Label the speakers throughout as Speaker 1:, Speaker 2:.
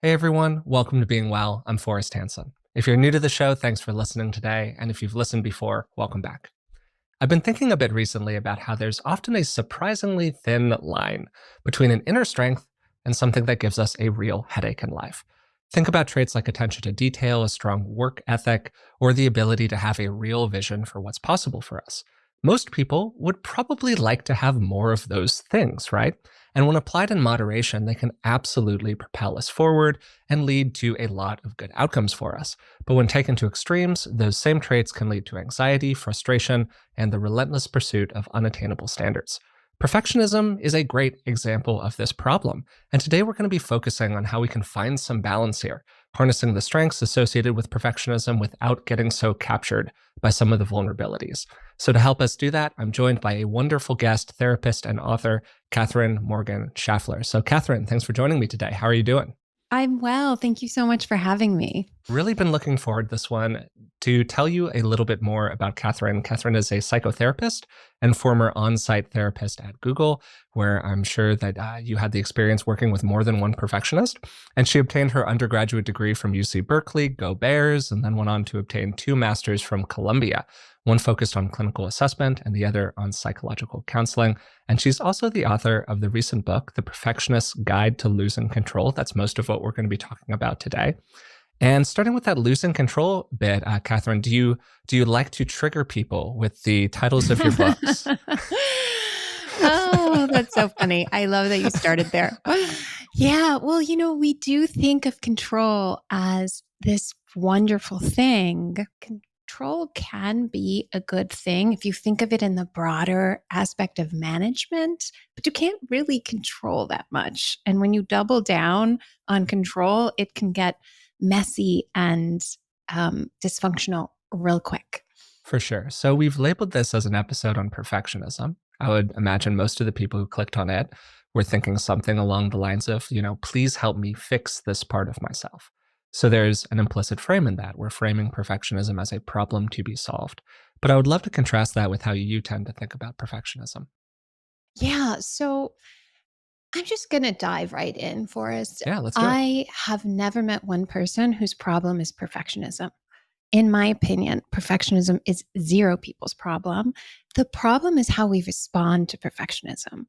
Speaker 1: Hey everyone, welcome to Being Well. I'm Forrest Hanson. If you're new to the show, thanks for listening today. And if you've listened before, welcome back. I've been thinking a bit recently about how there's often a surprisingly thin line between an inner strength and something that gives us a real headache in life. Think about traits like attention to detail, a strong work ethic, or the ability to have a real vision for what's possible for us. Most people would probably like to have more of those things, right? And when applied in moderation, they can absolutely propel us forward and lead to a lot of good outcomes for us. But when taken to extremes, those same traits can lead to anxiety, frustration, and the relentless pursuit of unattainable standards. Perfectionism is a great example of this problem, and today we're going to be focusing on how we can find some balance here, harnessing the strengths associated with perfectionism without getting so captured by some of the vulnerabilities. So to help us do that, I'm joined by a wonderful guest, therapist and author, Katherine Morgan Schafler. So Katherine, thanks for joining me today. How are you doing?
Speaker 2: I'm well. Thank you so much for having me.
Speaker 1: Really been looking forward to this one to tell you a little bit more about Katherine. Katherine is a psychotherapist and former on-site therapist at Google, where I'm sure that you had the experience working with more than one perfectionist. And she obtained her undergraduate degree from UC Berkeley, go Bears, and then went on to obtain two masters from Columbia, one focused on clinical assessment and the other on psychological counseling. And she's also the author of the recent book, The Perfectionist's Guide to Losing Control. That's most of what we're going to be talking about today. And starting with that losing control bit, Katherine, do you like to trigger people with the titles of your books?
Speaker 2: Oh, that's so funny. I love that you started there. Yeah, well, we do think of control as this wonderful thing. Control can be a good thing if you think of it in the broader aspect of management, but you can't really control that much. And when you double down on control, it can get messy and dysfunctional real quick.
Speaker 1: For sure. So we've labeled this as an episode on perfectionism. I would imagine most of the people who clicked on it were thinking something along the lines of, please help me fix this part of myself. So there's an implicit frame in that. We're framing perfectionism as a problem to be solved. But I would love to contrast that with how you tend to think about perfectionism.
Speaker 2: Yeah, so I'm just going to dive right in, Forrest.
Speaker 1: Yeah, let's do it.
Speaker 2: I have never met one person whose problem is perfectionism. In my opinion, perfectionism is zero people's problem. The problem is how we respond to perfectionism.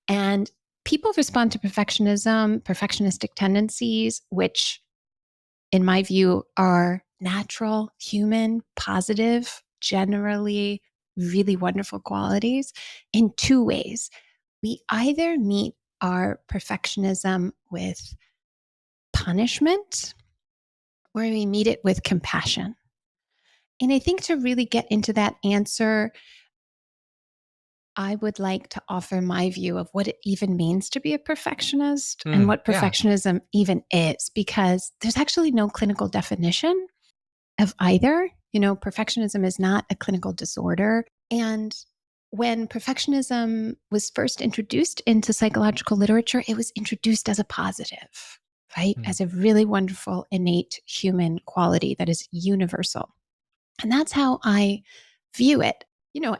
Speaker 2: And people respond to perfectionism, perfectionistic tendencies, which, in my view, are natural, human, positive, generally really wonderful qualities in two ways. We either meet our perfectionism with punishment or we meet it with compassion. And I think to really get into that answer, I would like to offer my view of what it even means to be a perfectionist and what
Speaker 1: Yeah,
Speaker 2: perfectionism even is, because there's actually no clinical definition of either. Perfectionism is not a clinical disorder. And when perfectionism was first introduced into psychological literature, it was introduced as a positive, right?
Speaker 1: mm,
Speaker 2: As a really wonderful, innate human quality that is universal. And that's how I view it.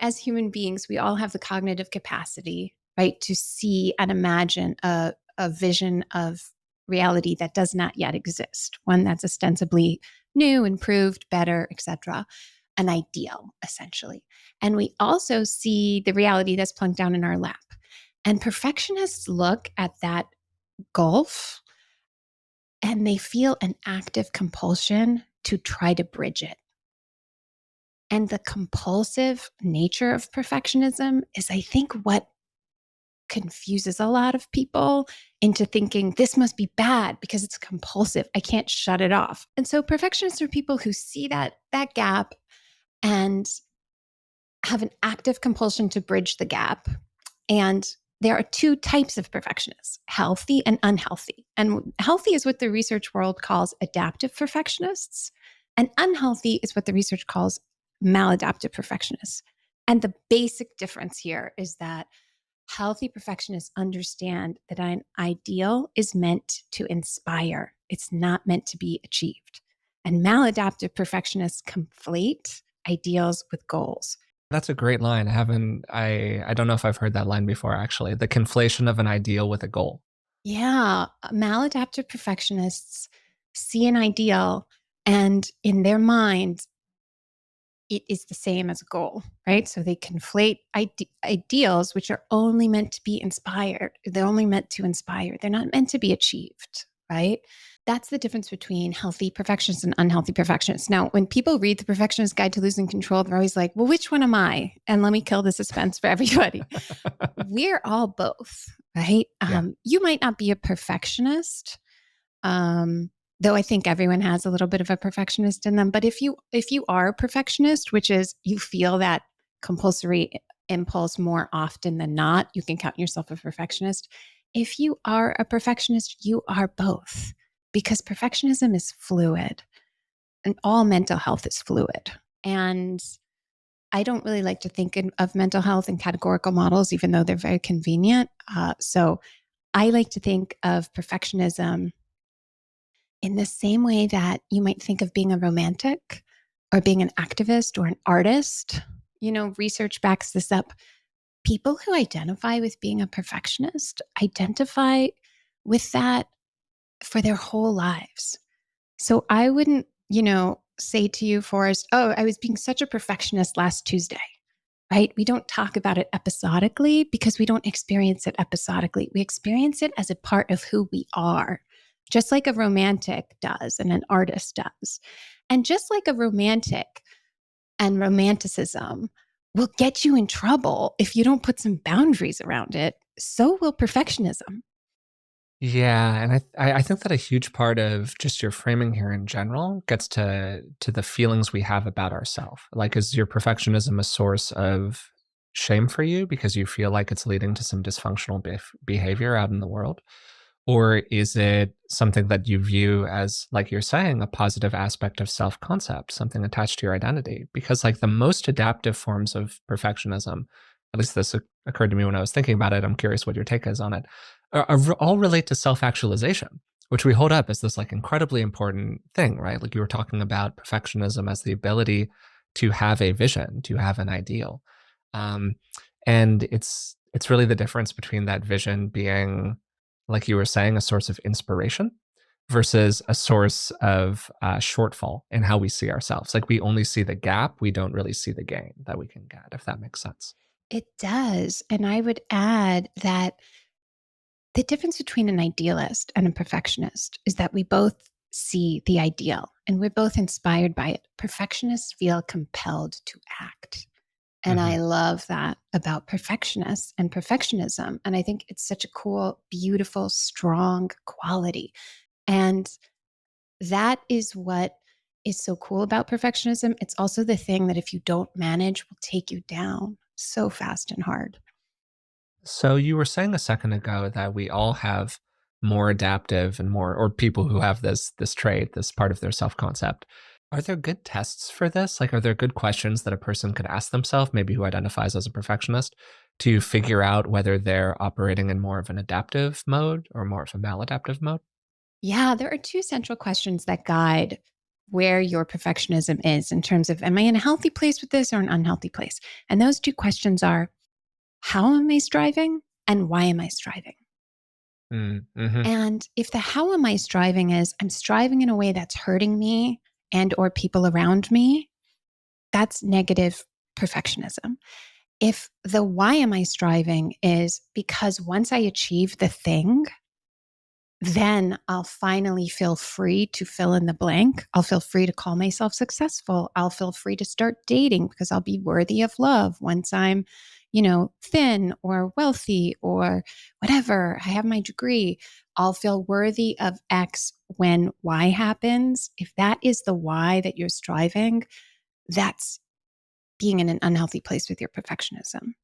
Speaker 2: As human beings, we all have the cognitive capacity, right, to see and imagine a vision of reality that does not yet exist, one that's ostensibly new, improved, better, etc., an ideal, essentially. And we also see the reality that's plunked down in our lap. And perfectionists look at that gulf and they feel an active compulsion to try to bridge it. And the compulsive nature of perfectionism is, I think, what confuses a lot of people into thinking this must be bad because it's compulsive. I can't shut it off. And so perfectionists are people who see that gap and have an active compulsion to bridge the gap. And there are two types of perfectionists, healthy and unhealthy. And healthy is what the research world calls adaptive perfectionists, and unhealthy is what the research calls maladaptive perfectionists. And the basic difference here is that healthy perfectionists understand that an ideal is meant to inspire, it's not meant to be achieved. And maladaptive perfectionists conflate ideals with goals.
Speaker 1: that's a great line. I don't know if I've heard that line before, actually. The conflation of an ideal with a goal.
Speaker 2: Yeah, maladaptive perfectionists see an ideal, and in their mind, it is the same as a goal, right? So they conflate ideals, which are only meant to be inspired. They're only meant to inspire. They're not meant to be achieved, right? That's the difference between healthy perfectionists and unhealthy perfectionists. Now, when people read The Perfectionist Guide to Losing Control, they're always like, well, which one am I? And let me kill the suspense for everybody. We're all both, right?
Speaker 1: Yeah.
Speaker 2: You might not be a perfectionist, um, though I think everyone has a little bit of a perfectionist in them. But if you are a perfectionist, which is you feel that compulsory impulse more often than not, you can count yourself a perfectionist. If you are a perfectionist, you are both, because perfectionism is fluid and all mental health is fluid. And I don't really like to think of mental health in categorical models, even though they're very convenient. So I like to think of perfectionism in the same way that you might think of being a romantic or being an activist or an artist. Research backs this up. People who identify with being a perfectionist identify with that for their whole lives. So I wouldn't, say to you, Forrest, oh, I was being such a perfectionist last Tuesday, right? We don't talk about it episodically because we don't experience it episodically. We experience it as a part of who we are, just like a romantic does and an artist does. And just like a romantic and romanticism will get you in trouble if you don't put some boundaries around it, so will perfectionism.
Speaker 1: Yeah, and I think that a huge part of just your framing here in general gets to the feelings we have about ourselves. Like, is your perfectionism a source of shame for you because you feel like it's leading to some dysfunctional behavior out in the world? Or is it something that you view as, like you're saying, a positive aspect of self-concept, something attached to your identity? Because like the most adaptive forms of perfectionism, at least this occurred to me when I was thinking about it. I'm curious what your take is on it. All relate to self-actualization, which we hold up as this like incredibly important thing, right? Like you were talking about perfectionism as the ability to have a vision, to have an ideal, um, and it's really the difference between that vision being, like you were saying, a source of inspiration versus a source of shortfall in how we see ourselves. Like we only see the gap, we don't really see the gain that we can get, if that makes sense.
Speaker 2: It does. And I would add that the difference between an idealist and a perfectionist is that we both see the ideal and we're both inspired by it. Perfectionists feel compelled to act. And I
Speaker 1: Hmm.
Speaker 2: love that about perfectionists and perfectionism. And I think it's such a cool, beautiful, strong quality. And that is what is so cool about perfectionism. It's also the thing that if you don't manage will take you down so fast and hard.
Speaker 1: So you were saying a second ago that we all have more adaptive and more, or people who have this trait, this part of their self-concept. Are there good tests for this? Like, are there good questions that a person could ask themselves, maybe who identifies as a perfectionist, to figure out whether they're operating in more of an adaptive mode or more of a maladaptive mode?
Speaker 2: Yeah, there are two central questions that guide where your perfectionism is in terms of, am I in a healthy place with this or an unhealthy place? And those two questions are, how am I striving and why am I striving?
Speaker 1: Mm-hmm.
Speaker 2: And if the how am I striving is I'm striving in a way that's hurting me and or people around me, that's negative perfectionism. If the why am I striving is because once I achieve the thing, then I'll finally feel free to fill in the blank. I'll feel free to call myself successful. I'll feel free to start dating because I'll be worthy of love once I'm, thin or wealthy or whatever. I have my degree. I'll feel worthy of X when Y happens. If that is the why that you're striving, that's being in an unhealthy place with your perfectionism.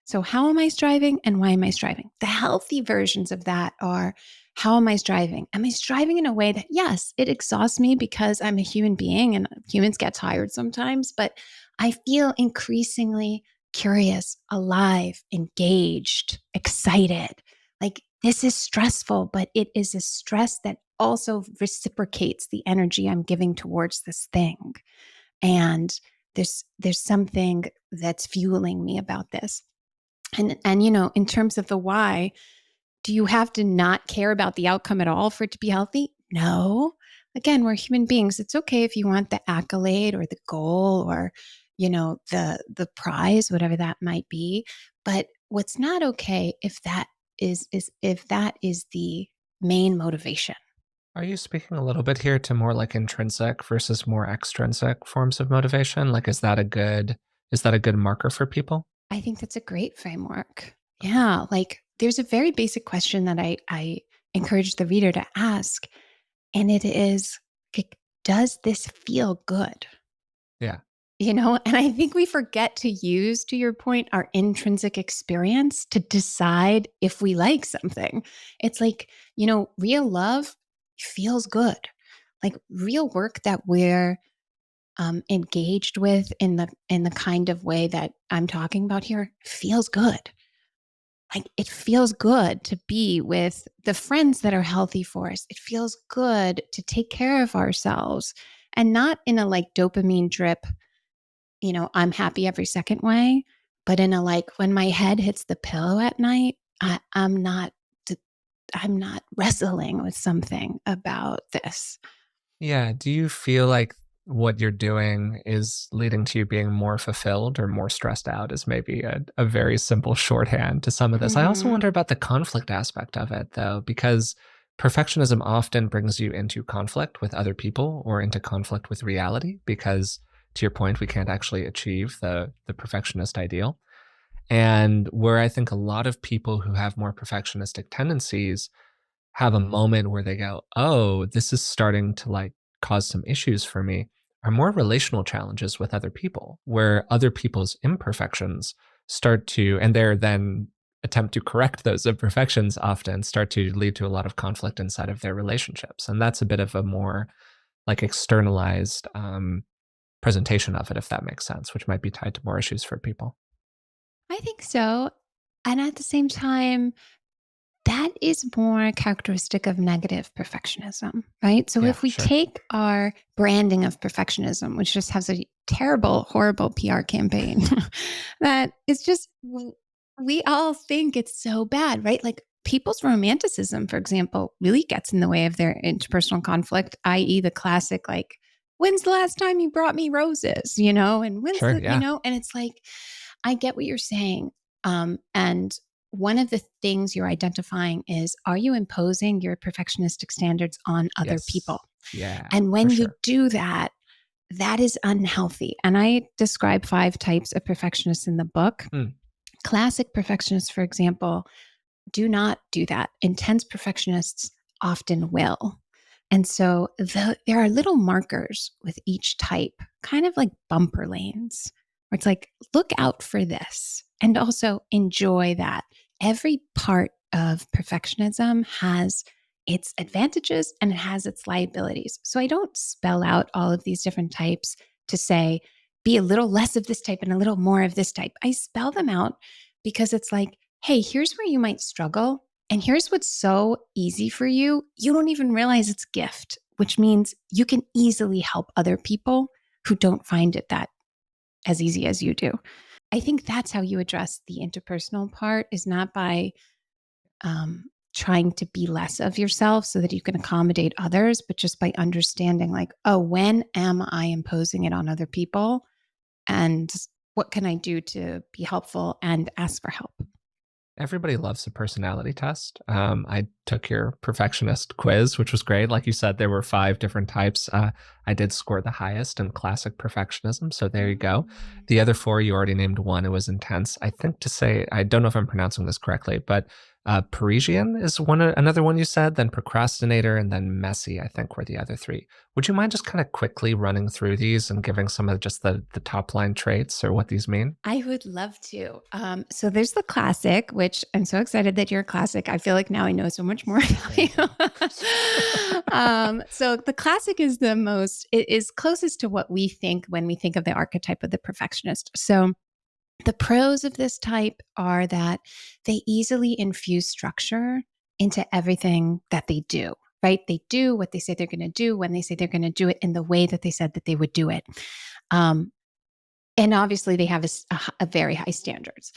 Speaker 2: So, how am I striving and why am I striving? The healthy versions of that are, how am I striving? Am I striving in a way that, yes, it exhausts me because I'm a human being and humans get tired sometimes, but I feel increasingly curious, alive, engaged, excited. Like this is stressful, but it is a stress that also reciprocates the energy I'm giving towards this thing. And there's something that's fueling me about this. And in terms of the why, Do you have to not care about the outcome at all for it to be healthy? No. Again, we're human beings. It's okay if you want the accolade or the goal or, the prize, whatever that might be. But what's not okay if that is the main motivation.
Speaker 1: Are you speaking a little bit here to more like intrinsic versus more extrinsic forms of motivation? Like, is that a good marker for people?
Speaker 2: I think that's a great framework.
Speaker 1: Okay.
Speaker 2: Yeah. Like there's a very basic question that I encourage the reader to ask. And it is, like, does this feel good?
Speaker 1: Yeah.
Speaker 2: And I think we forget to use, to your point, our intrinsic experience to decide if we like something. It's like, real love feels good. Like real work that we're engaged with in the kind of way that I'm talking about here feels good. Like it feels good to be with the friends that are healthy for us. It feels good to take care of ourselves and not in a like dopamine drip, I'm happy every second way, but in a like when my head hits the pillow at night, I'm not wrestling with something about this.
Speaker 1: Yeah. Do you feel like what you're doing is leading to you being more fulfilled or more stressed out is maybe a very simple shorthand to some of this. I also
Speaker 2: Mhm.
Speaker 1: wonder about the conflict aspect of it, though, because perfectionism often brings you into conflict with other people or into conflict with reality, because to your point, we can't actually achieve the perfectionist ideal. And where I think a lot of people who have more perfectionistic tendencies have a moment where they go, "Oh, this is starting to, like, cause some issues for me," are more relational challenges with other people, where other people's imperfections start to and they're then attempt to correct those imperfections often start to lead to a lot of conflict inside of their relationships, and that's a bit of a more, like, externalized, presentation of it, if that makes sense, which might be tied to more issues for people.
Speaker 2: I think so. And at the same time, that is more characteristic of negative perfectionism, right? So
Speaker 1: Yeah,
Speaker 2: if we
Speaker 1: sure.
Speaker 2: take our branding of perfectionism, which just has a terrible, horrible PR campaign, that it's just, we all think it's so bad, right? Like people's romanticism, for example, really gets in the way of their interpersonal conflict, i.e., the classic, like, when's the last time you brought me roses, And when's
Speaker 1: Sure,
Speaker 2: the,
Speaker 1: yeah.
Speaker 2: and it's like, I get what you're saying. And one of the things you're identifying is, are you imposing your perfectionistic standards on other people?
Speaker 1: Yes. Yeah,
Speaker 2: And
Speaker 1: for
Speaker 2: when you
Speaker 1: sure.
Speaker 2: do that, that is unhealthy. And I describe 5 types of perfectionists in the book.
Speaker 1: Mm,
Speaker 2: Classic perfectionists, for example, do not do that. Intense perfectionists often will. And so there are little markers with each type, kind of like bumper lanes, where it's like, look out for this and also enjoy that. Every part of perfectionism has its advantages and it has its liabilities. So I don't spell out all of these different types to say, be a little less of this type and a little more of this type. I spell them out because it's like, hey, here's where you might struggle. And here's what's so easy for you. You don't even realize it's a gift, which means you can easily help other people who don't find it that as easy as you do. I think that's how you address the interpersonal part, is not by trying to be less of yourself so that you can accommodate others, but just by understanding, like, oh, when am I imposing it on other people? And what can I do to be helpful and ask for help?
Speaker 1: Everybody loves a personality test. I took your perfectionist quiz, which was great. Like you said, there were 5 different types. I did score the highest in classic perfectionism. So there you go.
Speaker 2: Mm.
Speaker 1: The other 4, you already named one. It was intense. I think to say, I don't know if I'm pronouncing this correctly, but Parisian is another one you said, then procrastinator, and then messy, I think were the other 3. Would you mind just kind of quickly running through these and giving some of just the top line traits or what these mean?
Speaker 2: I would love to. So there's the classic, which I'm so excited that you're a classic. I feel like now I know so much more about
Speaker 1: Thank you.
Speaker 2: you. So the classic is it is closest to what we think when we think of the archetype of the perfectionist. So the pros of this type are that they easily infuse structure into everything that they do. Right? They do what they say they're going to do when they say they're going to do it in the way that they said that they would do it. Um, and obviously, they have a very high standards.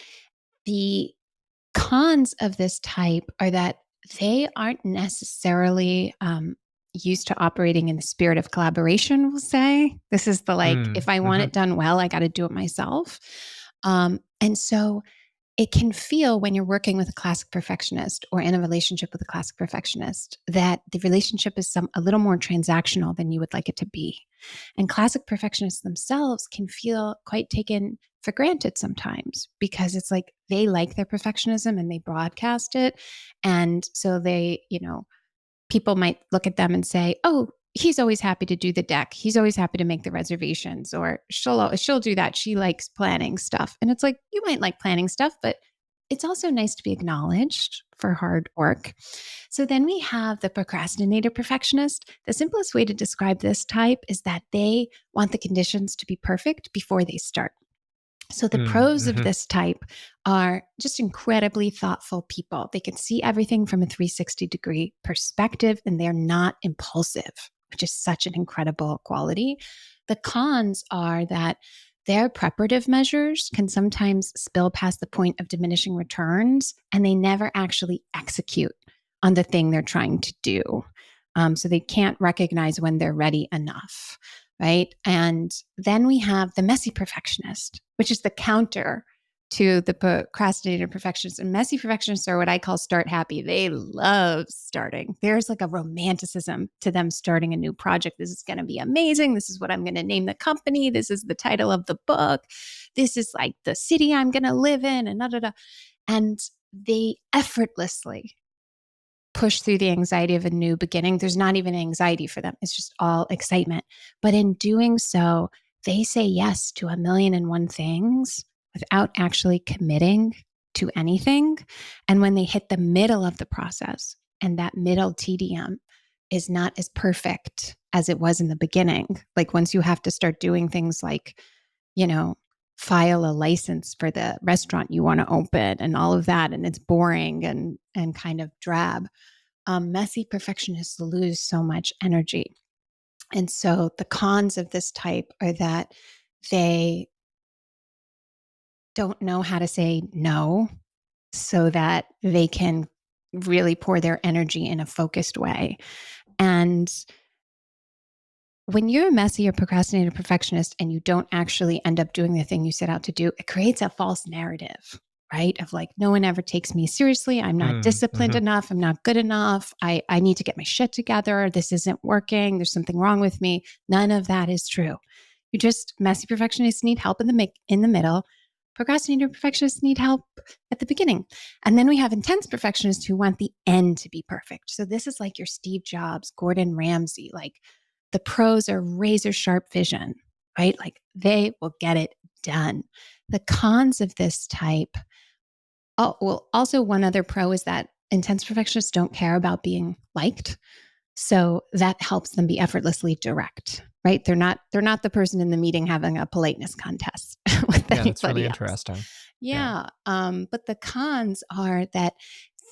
Speaker 2: The Cons of this type are that they aren't necessarily used to operating in the spirit of collaboration, we'll say. This is the like,
Speaker 1: Mm,
Speaker 2: if I want
Speaker 1: hmm
Speaker 2: it done well, I got to do it myself. And so it can feel when you're working with a classic perfectionist or in a relationship with a classic perfectionist that the relationship is a little more transactional than you would like it to be. And classic perfectionists themselves can feel quite taken for granted sometimes because it's like they like their perfectionism and they broadcast it. And so people might look at them and say, "Oh, he's always happy to do the deck. He's always happy to make the reservations, or she'll do that. She likes planning stuff." And it's like, you might like planning stuff, but it's also nice to be acknowledged for hard work. So then we have the procrastinator perfectionist. The simplest way to describe this type is that they want the conditions to be perfect before they start. So the
Speaker 1: mm,
Speaker 2: pros of
Speaker 1: hmm
Speaker 2: this type are just incredibly thoughtful people. They can see everything from a 360-degree perspective and they're not impulsive, which is such an incredible quality. The cons are that their preparative measures can sometimes spill past the point of diminishing returns and they never actually execute on the thing they're trying to do. So they can't recognize when they're ready enough, right? And then we have the messy perfectionist, which is the counter to the procrastinator perfectionist. And messy perfectionists are what I call start happy. They love starting. There's like a romanticism to them starting a new project. This is going to be amazing. This is what I'm going to name the company. This is the title of the book. This is like the city I'm going to live in, and da da da. And they effortlessly push through the anxiety of a new beginning. There's not even anxiety for them, it's just all excitement. But in doing so, they say yes to a million and one things without actually committing to anything. And when they hit the middle of the process, and that middle tedium is not as perfect as it was in the beginning, like once you have to start doing things like, you know, file a license for the restaurant you want to open and all of that, and it's boring and kind of drab. Messy perfectionists lose so much energy. And so the cons of this type are that they don't know how to say no so that they can really pour their energy in a focused way. And when you're a messy or procrastinator perfectionist and you don't actually end up doing the thing you set out to do, it creates a false narrative, right? Of like, no one ever takes me seriously. I'm not
Speaker 1: mm,
Speaker 2: disciplined
Speaker 1: hmm
Speaker 2: enough. I'm not good enough. I need to get my shit together. This isn't working. There's something wrong with me. None of that is true. You just messy perfectionists need help in the middle. Procrastinator perfectionists need help at the beginning. And then we have intense perfectionists who want the end to be perfect. So this is like your Steve Jobs, Gordon Ramsay, like the pros are razor sharp vision, right? Like they will get it done. The cons of this type, oh, well, also one other pro is that intense perfectionists don't care about being liked. So that helps them be effortlessly direct, right? They're not the person in the meeting having a politeness contest with
Speaker 1: Yeah, that's really
Speaker 2: anybody else.
Speaker 1: interesting. Yeah.
Speaker 2: Yeah. But the cons are that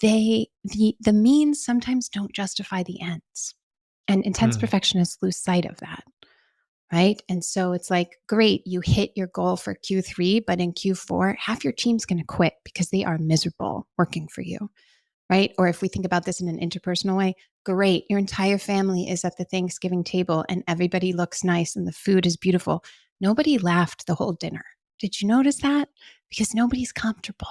Speaker 2: the means sometimes don't justify the ends. And intense
Speaker 1: Mm.
Speaker 2: perfectionists lose sight of that. Right. And so it's like, great, you hit your goal for Q3, but in Q4, half your team's going to quit because they are miserable working for you. Right. Or if we think about this in an interpersonal way, great, your entire family is at the Thanksgiving table and everybody looks nice and the food is beautiful. Nobody laughed the whole dinner. Did you notice that? Because nobody's comfortable.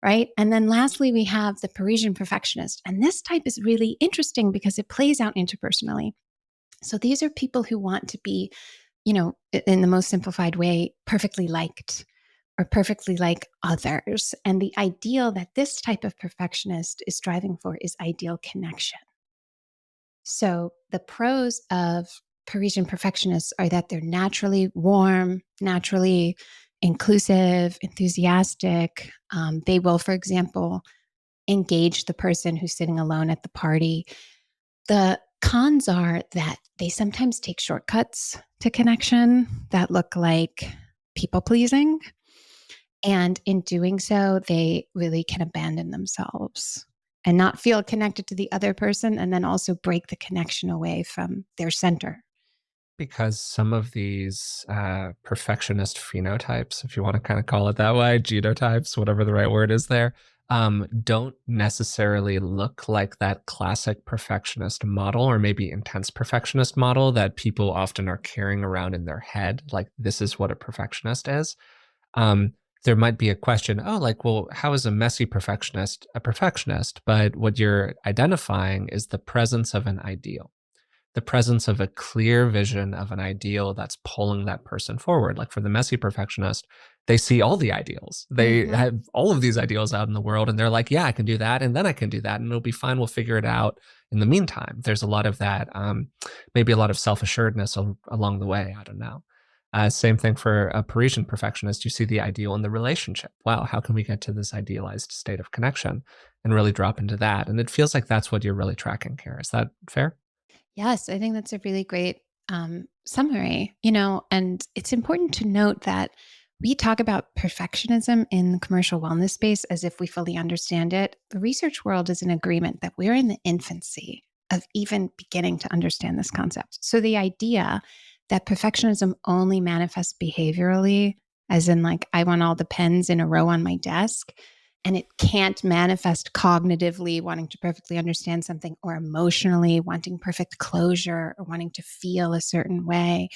Speaker 2: Right. And then lastly, we have the Parisian perfectionist. And this type is really interesting because it plays out interpersonally. So these are people who want to be, in the most simplified way, perfectly liked or perfectly like others. And the ideal that this type of perfectionist is striving for is ideal connection. So the pros of Parisian perfectionists are that they're naturally warm, naturally inclusive, enthusiastic. They will, for example, engage the person who's sitting alone at the party. The cons are that they sometimes take shortcuts to connection that look like people pleasing. And in doing so, they really can abandon themselves and not feel connected to the other person, and then also break the connection away from their center.
Speaker 1: Because some of these perfectionist phenotypes, if you want to kind of call it that way, genotypes, whatever the right word is there, don't necessarily look like that classic perfectionist model, or maybe intense perfectionist model that people often are carrying around in their head. Like, this is what a perfectionist is. Um, there might be a question, oh, like, well, how is a messy perfectionist a perfectionist? But what you're identifying is the presence of an ideal, the presence of a clear vision of an ideal that's pulling that person forward. Like for the messy perfectionist, they see all the ideals. They
Speaker 2: Hmm.
Speaker 1: have all of these ideals out in the world, and they're like, yeah, I can do that. And then I can do that. And it'll be fine. We'll figure it out in the meantime. There's a lot of that, maybe a lot of self assuredness along the way. I don't know. Same thing for a Parisian perfectionist. You see the ideal in the relationship. Wow, how can we get to this idealized state of connection and really drop into that? And it feels like that's what you're really tracking here. Is that fair?
Speaker 2: Yes, I think that's a really great summary, you know, and it's important to note that we talk about perfectionism in the commercial wellness space as if we fully understand it. The research world is in agreement that we're in the infancy of even beginning to understand this concept. So the idea that perfectionism only manifests behaviorally, as in, like, I want all the pens in a row on my desk, and it can't manifest cognitively wanting to perfectly understand something, or emotionally wanting perfect closure, or wanting to feel a certain way,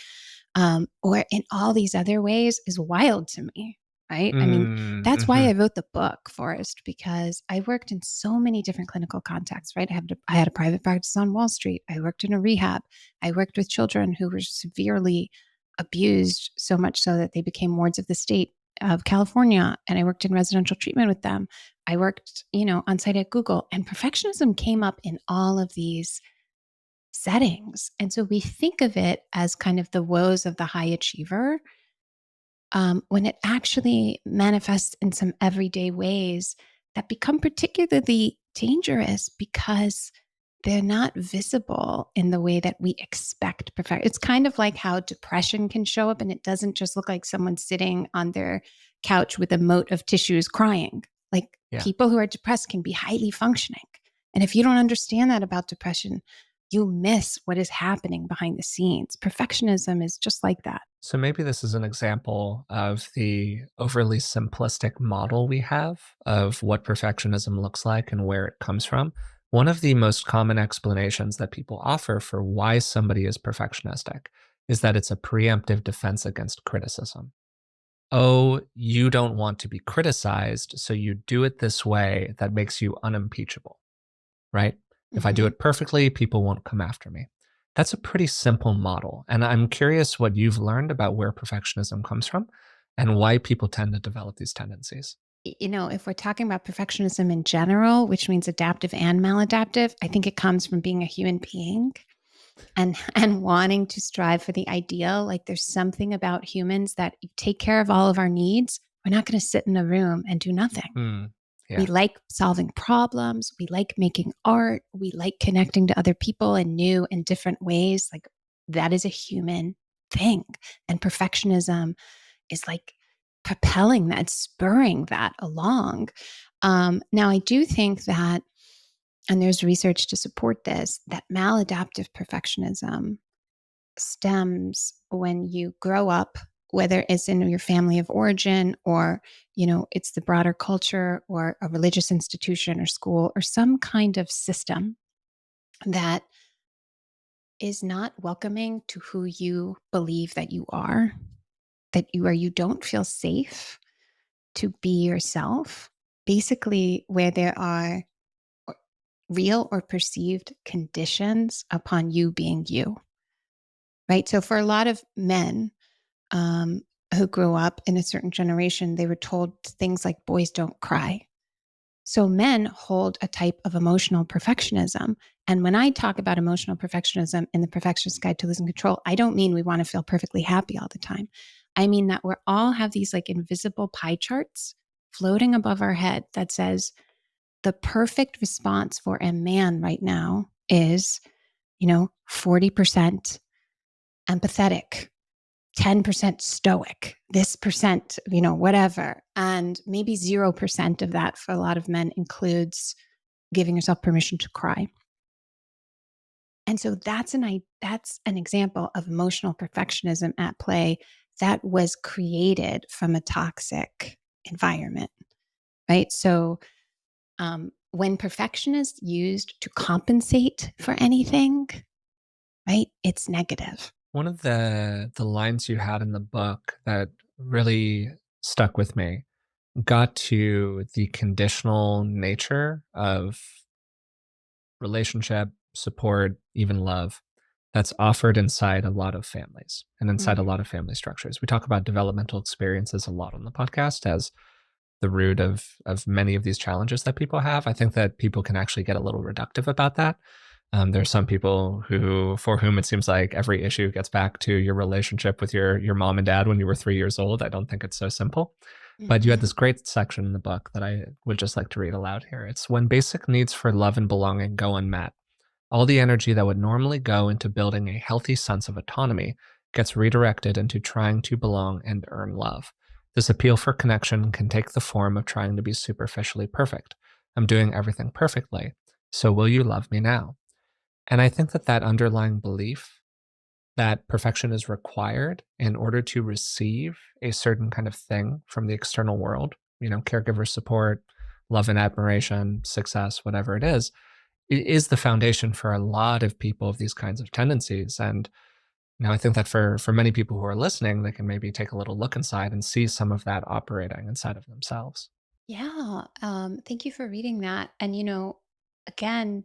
Speaker 2: or in all these other ways, is wild to me. Right. I mean, that's why
Speaker 1: Mm-hmm.
Speaker 2: I wrote the book, Forrest, because I worked in so many different clinical contexts, right? I had a private practice on Wall Street. I worked in a rehab. I worked with children who were severely abused, so much so that they became wards of the state of California. And I worked in residential treatment with them. I worked, on site at Google, and perfectionism came up in all of these settings. And so we think of it as kind of the woes of the high achiever, when it actually manifests in some everyday ways that become particularly dangerous because they're not visible in the way that we expect perfect. It's kind of like how depression can show up, and it doesn't just look like someone sitting on their couch with a moat of tissues crying. Like,
Speaker 1: Yeah.
Speaker 2: people who are depressed can be highly functioning. And if you don't understand that about depression, you miss what is happening behind the scenes. Perfectionism is just like that.
Speaker 1: So maybe this is an example of the overly simplistic model we have of what perfectionism looks like and where it comes from. One of the most common explanations that people offer for why somebody is perfectionistic is that it's a preemptive defense against criticism. Oh, you don't want to be criticized, so you do it this way that makes you unimpeachable, right? If I do
Speaker 2: Mhm.
Speaker 1: it perfectly, people won't come after me. That's a pretty simple model. And I'm curious what you've learned about where perfectionism comes from and why people tend to develop these tendencies.
Speaker 2: If we're talking about perfectionism in general, which means adaptive and maladaptive, I think it comes from being a human being and and wanting to strive for the ideal. Like, there's something about humans that take care of all of our needs. We're not going to sit in a room and do nothing.
Speaker 1: Hmm.
Speaker 2: We
Speaker 1: Yeah.
Speaker 2: like solving problems. We like making art. We like connecting to other people in new and different ways. Like, that is a human thing. And perfectionism is like propelling that, spurring that along. Now, I do think that, and there's research to support this, that maladaptive perfectionism stems when you grow up, whether it's in your family of origin, or it's the broader culture or a religious institution or school or some kind of system that is not welcoming to who you believe that you are, you don't feel safe to be yourself, basically, where there are real or perceived conditions upon you being you, right? So for a lot of men, um, who grew up in a certain generation, they were told things like boys don't cry. So men hold a type of emotional perfectionism. And when I talk about emotional perfectionism in the Perfectionist Guide to Losing Control, I don't mean we want to feel perfectly happy all the time. I mean that we all have these like invisible pie charts floating above our head that says the perfect response for a man right now is, 40% empathetic, 10% stoic, this percent, whatever. And maybe 0% of that for a lot of men includes giving yourself permission to cry. And so that's an example of emotional perfectionism at play that was created from a toxic environment, right? So When perfection is used to compensate for anything, right, it's negative.
Speaker 1: One of the lines you had in the book that really stuck with me got to the conditional nature of relationship, support, even love that's offered inside a lot of families and inside a
Speaker 2: Mm.
Speaker 1: lot of family structures. We talk about developmental experiences a lot on the podcast as the root of many of these challenges that people have. I think that people can actually get a little reductive about that. There's some people who, for whom it seems like every issue gets back to your relationship with your mom and dad when you were 3 years old. I don't think it's so simple. But you had
Speaker 2: Mhm.
Speaker 1: this great section in the book that I would just like to read aloud here. It's when basic needs for love and belonging go unmet. All the energy that would normally go into building a healthy sense of autonomy gets redirected into trying to belong and earn love. This appeal for connection can take the form of trying to be superficially perfect. I'm doing everything perfectly. So will you love me now? And I think that that underlying belief that perfection is required in order to receive a certain kind of thing from the external world, caregiver support, love and admiration, success, whatever it is the foundation for a lot of people of these kinds of tendencies. And I think that for many people who are listening, they can maybe take a little look inside and see some of that operating inside of themselves.
Speaker 2: Yeah. Thank you for reading that. And, again,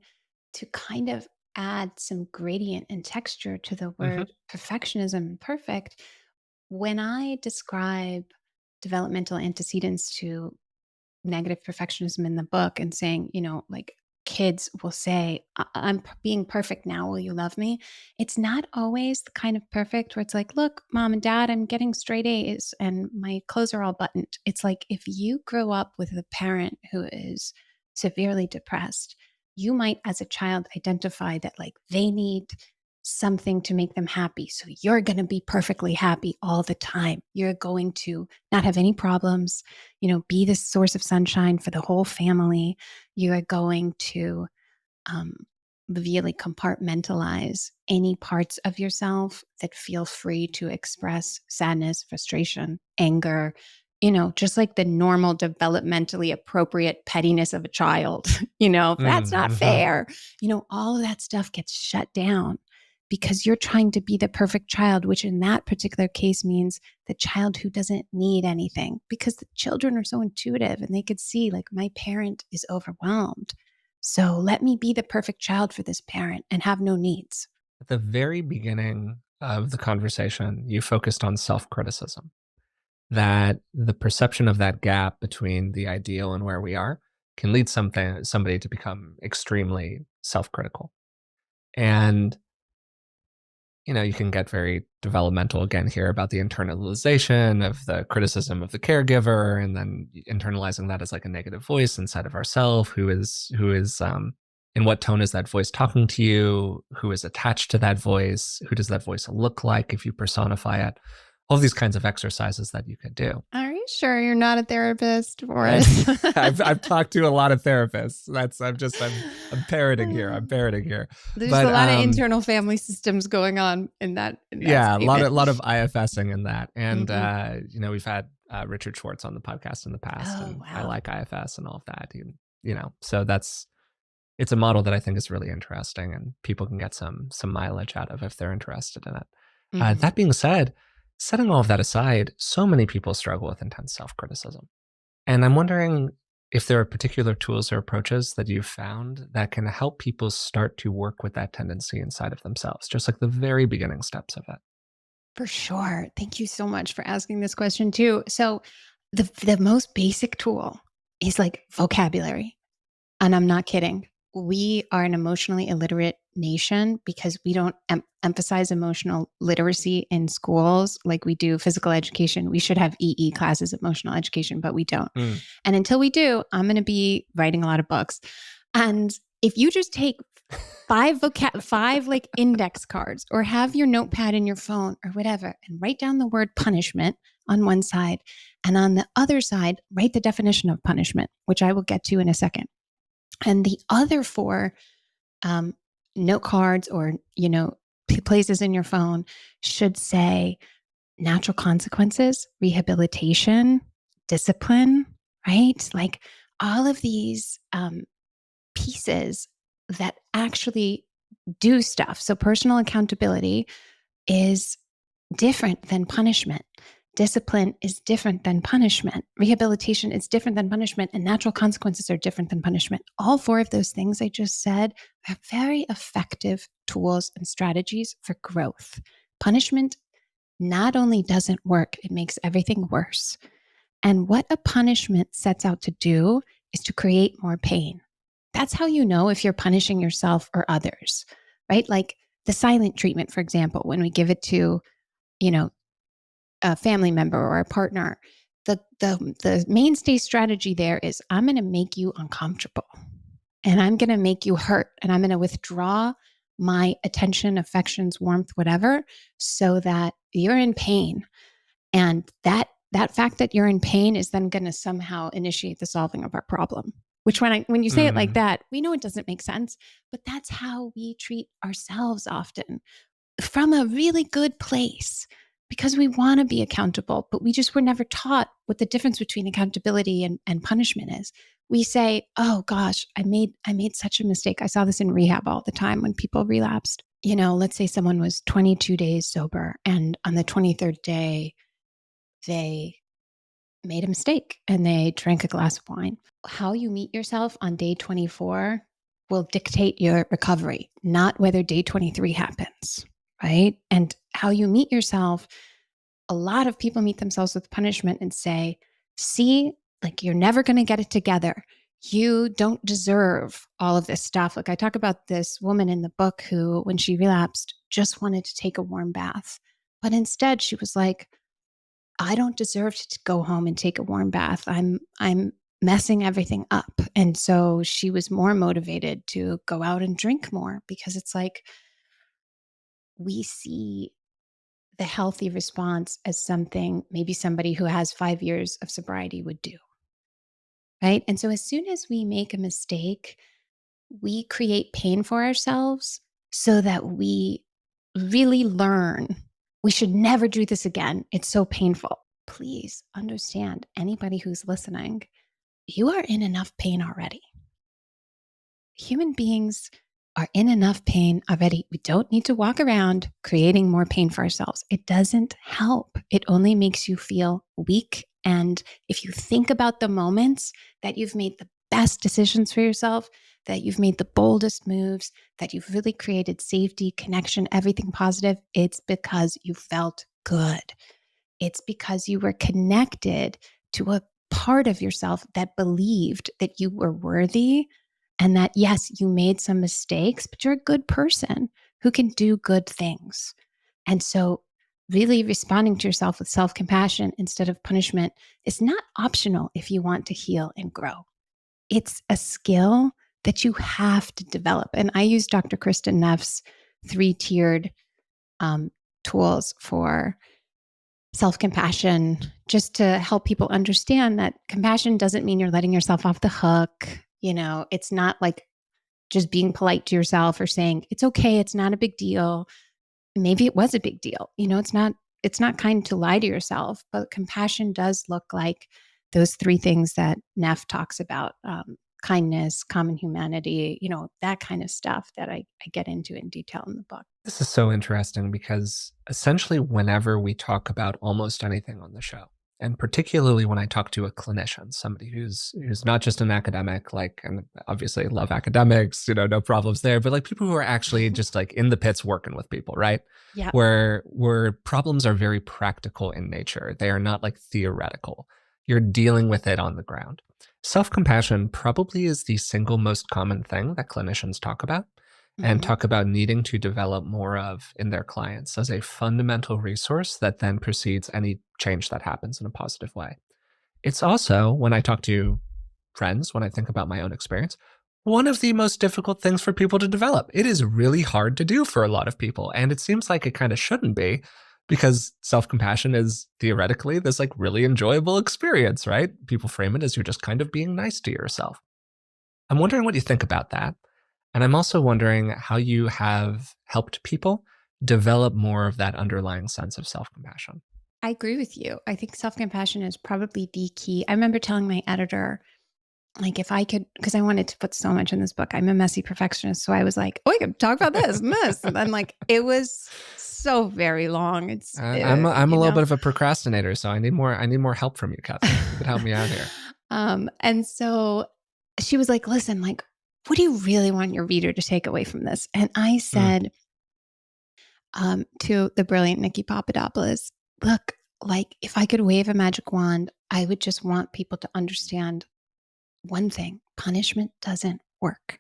Speaker 2: to kind of add some gradient and texture to the
Speaker 1: Hmm.
Speaker 2: word perfectionism and perfect, when I describe developmental antecedents to negative perfectionism in the book and saying, like kids will say, I'm being perfect now. Will you love me? It's not always the kind of perfect where it's like, look, mom and dad, I'm getting straight A's and my clothes are all buttoned. It's like if you grow up with a parent who is severely depressed, you might, as a child, identify that like they need something to make them happy. So you're going to be perfectly happy all the time. You're going to not have any problems, be the source of sunshine for the whole family. You are going to um, really compartmentalize any parts of yourself that feel free to express sadness, frustration, anger, just like the normal developmentally appropriate pettiness of a child. That's not
Speaker 1: Mm-hmm.
Speaker 2: fair. All of that stuff gets shut down because you're trying to be the perfect child, which in that particular case means the child who doesn't need anything because the children are so intuitive and they could see, like, my parent is overwhelmed. So let me be the perfect child for this parent and have no needs.
Speaker 1: At the very beginning of the conversation, you focused on self criticism, that the perception of that gap between the ideal and where we are can lead somebody to become extremely self-critical. And you can get very developmental again here about the internalization of the criticism of the caregiver and then internalizing that as like a negative voice inside of ourself who is in what tone is that voice talking to you, who is attached to that voice, who does that voice look like if you personify it, all these kinds of exercises that you could do.
Speaker 2: Are you sure you're not a therapist,
Speaker 1: And
Speaker 2: Forrest?
Speaker 1: I've talked to a lot of therapists. I'm parroting here. I'm parroting here.
Speaker 2: There's
Speaker 1: But
Speaker 2: a lot of internal family systems going on in that
Speaker 1: yeah, a
Speaker 2: statement.
Speaker 1: lot of IFSing in that. And
Speaker 2: Hmm.
Speaker 1: we've had Richard Schwartz on the podcast in the past,
Speaker 2: Oh,
Speaker 1: and I
Speaker 2: wow.
Speaker 1: like IFS and all of that. So it's a model that I think is really interesting and people can get some mileage out of if they're interested in it.
Speaker 2: Hmm.
Speaker 1: That being said, setting all of that aside, so many people struggle with intense self-criticism. And I'm wondering if there are particular tools or approaches that you've found that can help people start to work with that tendency inside of themselves, just like the very beginning steps of it.
Speaker 2: For sure. Thank you so much for asking this question too. So the most basic tool is like vocabulary. And I'm not kidding. We are an emotionally illiterate nation because we don't emphasize emotional literacy in schools like we do physical education. We should have EE classes, emotional education, but we don't.
Speaker 1: Mm.
Speaker 2: And until we do, I'm going to be writing a lot of books. And if you just take five like index cards or have your notepad in your phone or whatever and write down the word punishment on one side and on the other side write the definition of punishment, which I will get to in a second, and the other four um, note cards or places in your phone should say natural consequences, rehabilitation, discipline, right? Like all of these pieces that actually do stuff. So personal accountability is different than punishment. Discipline is different than punishment. Rehabilitation is different than punishment, and natural consequences are different than punishment. All four of those things I just said are very effective tools and strategies for growth. Punishment not only doesn't work, it makes everything worse. And what a punishment sets out to do is to create more pain. That's how you know if you're punishing yourself or others, right? Like the silent treatment, for example, when we give it to, you know, a family member or a partner, the mainstay strategy there is I'm going to make you uncomfortable and I'm going to make you hurt and I'm going to withdraw my attention, affections, warmth, whatever, so that you're in pain. And that fact that you're in pain is then going to somehow initiate the solving of our problem. Which when you say it like
Speaker 1: Mm,
Speaker 2: that, we know it doesn't make sense, but that's how we treat ourselves often, from a really good place, because we want to be accountable, but we just were never taught what the difference between accountability and punishment is. We say, oh gosh, I made such a mistake. I saw this in rehab all the time when people relapsed. Let's say someone was 22 days sober and on the 23rd day they made a mistake and they drank a glass of wine. How you meet yourself on day 24 will dictate your recovery, not whether day 23 happens, right? And how you meet yourself, a lot of people meet themselves with punishment and say, see, like you're never going to get it together. You don't deserve all of this stuff. Like I talk about this woman in the book who, when she relapsed, just wanted to take a warm bath. But instead, she was like, I don't deserve to go home and take a warm bath. I'm messing everything up. And so she was more motivated to go out and drink more, because it's like we see the healthy response as something maybe somebody who has 5 years of sobriety would do. Right? And so as soon as we make a mistake, we create pain for ourselves so that we really learn we should never do this again. It's so painful. Please understand, anybody who's listening, you are in enough pain already. Human beings are in enough pain already. We don't need to walk around creating more pain for ourselves. It doesn't help. It only makes you feel weak. And if you think about the moments that you've made the best decisions for yourself, that you've made the boldest moves, that you've really created safety, connection, everything positive, it's because you felt good. It's because you were connected to a part of yourself that believed that you were worthy and that, yes, you made some mistakes, but you're a good person who can do good things. And so, really responding to yourself with self compassion instead of punishment is not optional if you want to heal and grow. It's a skill that you have to develop. And I use Dr. Kristen Neff's 3-tiered tools for self compassion, just to help people understand that compassion doesn't mean you're letting yourself off the hook. It's not like just being polite to yourself or saying, it's okay, it's not a big deal. Maybe it was a big deal. It's not kind to lie to yourself, but compassion does look like those three things that Neff talks about: kindness, common humanity, that kind of stuff that I get into in detail in the book.
Speaker 1: this is so interesting because essentially, whenever we talk about almost anything on the show, and particularly when I talk to a clinician, somebody who's not just an academic, like, and obviously love academics, no problems there, but like people who are actually just like in the pits working with people, right?
Speaker 2: Yeah.
Speaker 1: Where problems are very practical in nature. They are not like theoretical. You're dealing with it on the ground. Self-compassion probably is the single most common thing that clinicians talk about and
Speaker 2: Hmm.
Speaker 1: talk about needing to develop more of in their clients as a fundamental resource that then precedes any change that happens in a positive way. It's also, when I talk to friends, when I think about my own experience, one of the most difficult things for people to develop. It is really hard to do for a lot of people. And it seems like it kind of shouldn't be, because self compassion is theoretically this like really enjoyable experience, right? People frame it as you're just kind of being nice to yourself. I'm wondering what you think about that. And I'm also wondering how you have helped people develop more of that underlying sense of self compassion.
Speaker 2: I agree with you. I think self compassion is probably the key. I remember telling my editor like if I could, because I wanted to put so much in this book. I'm a messy perfectionist. So I was like, oh, I could talk about this and this. And then like, it was so very long. It's,
Speaker 1: I'm a little bit of a procrastinator, so I need more help from you, Catherine. You could help me out here.
Speaker 2: And so she was like, listen, like, what do you really want your reader to take away from this? And I
Speaker 1: Mm.
Speaker 2: said to the brilliant Nikki Papadopoulos, look, like if I could wave a magic wand, I would just want people to understand one thing: punishment doesn't work.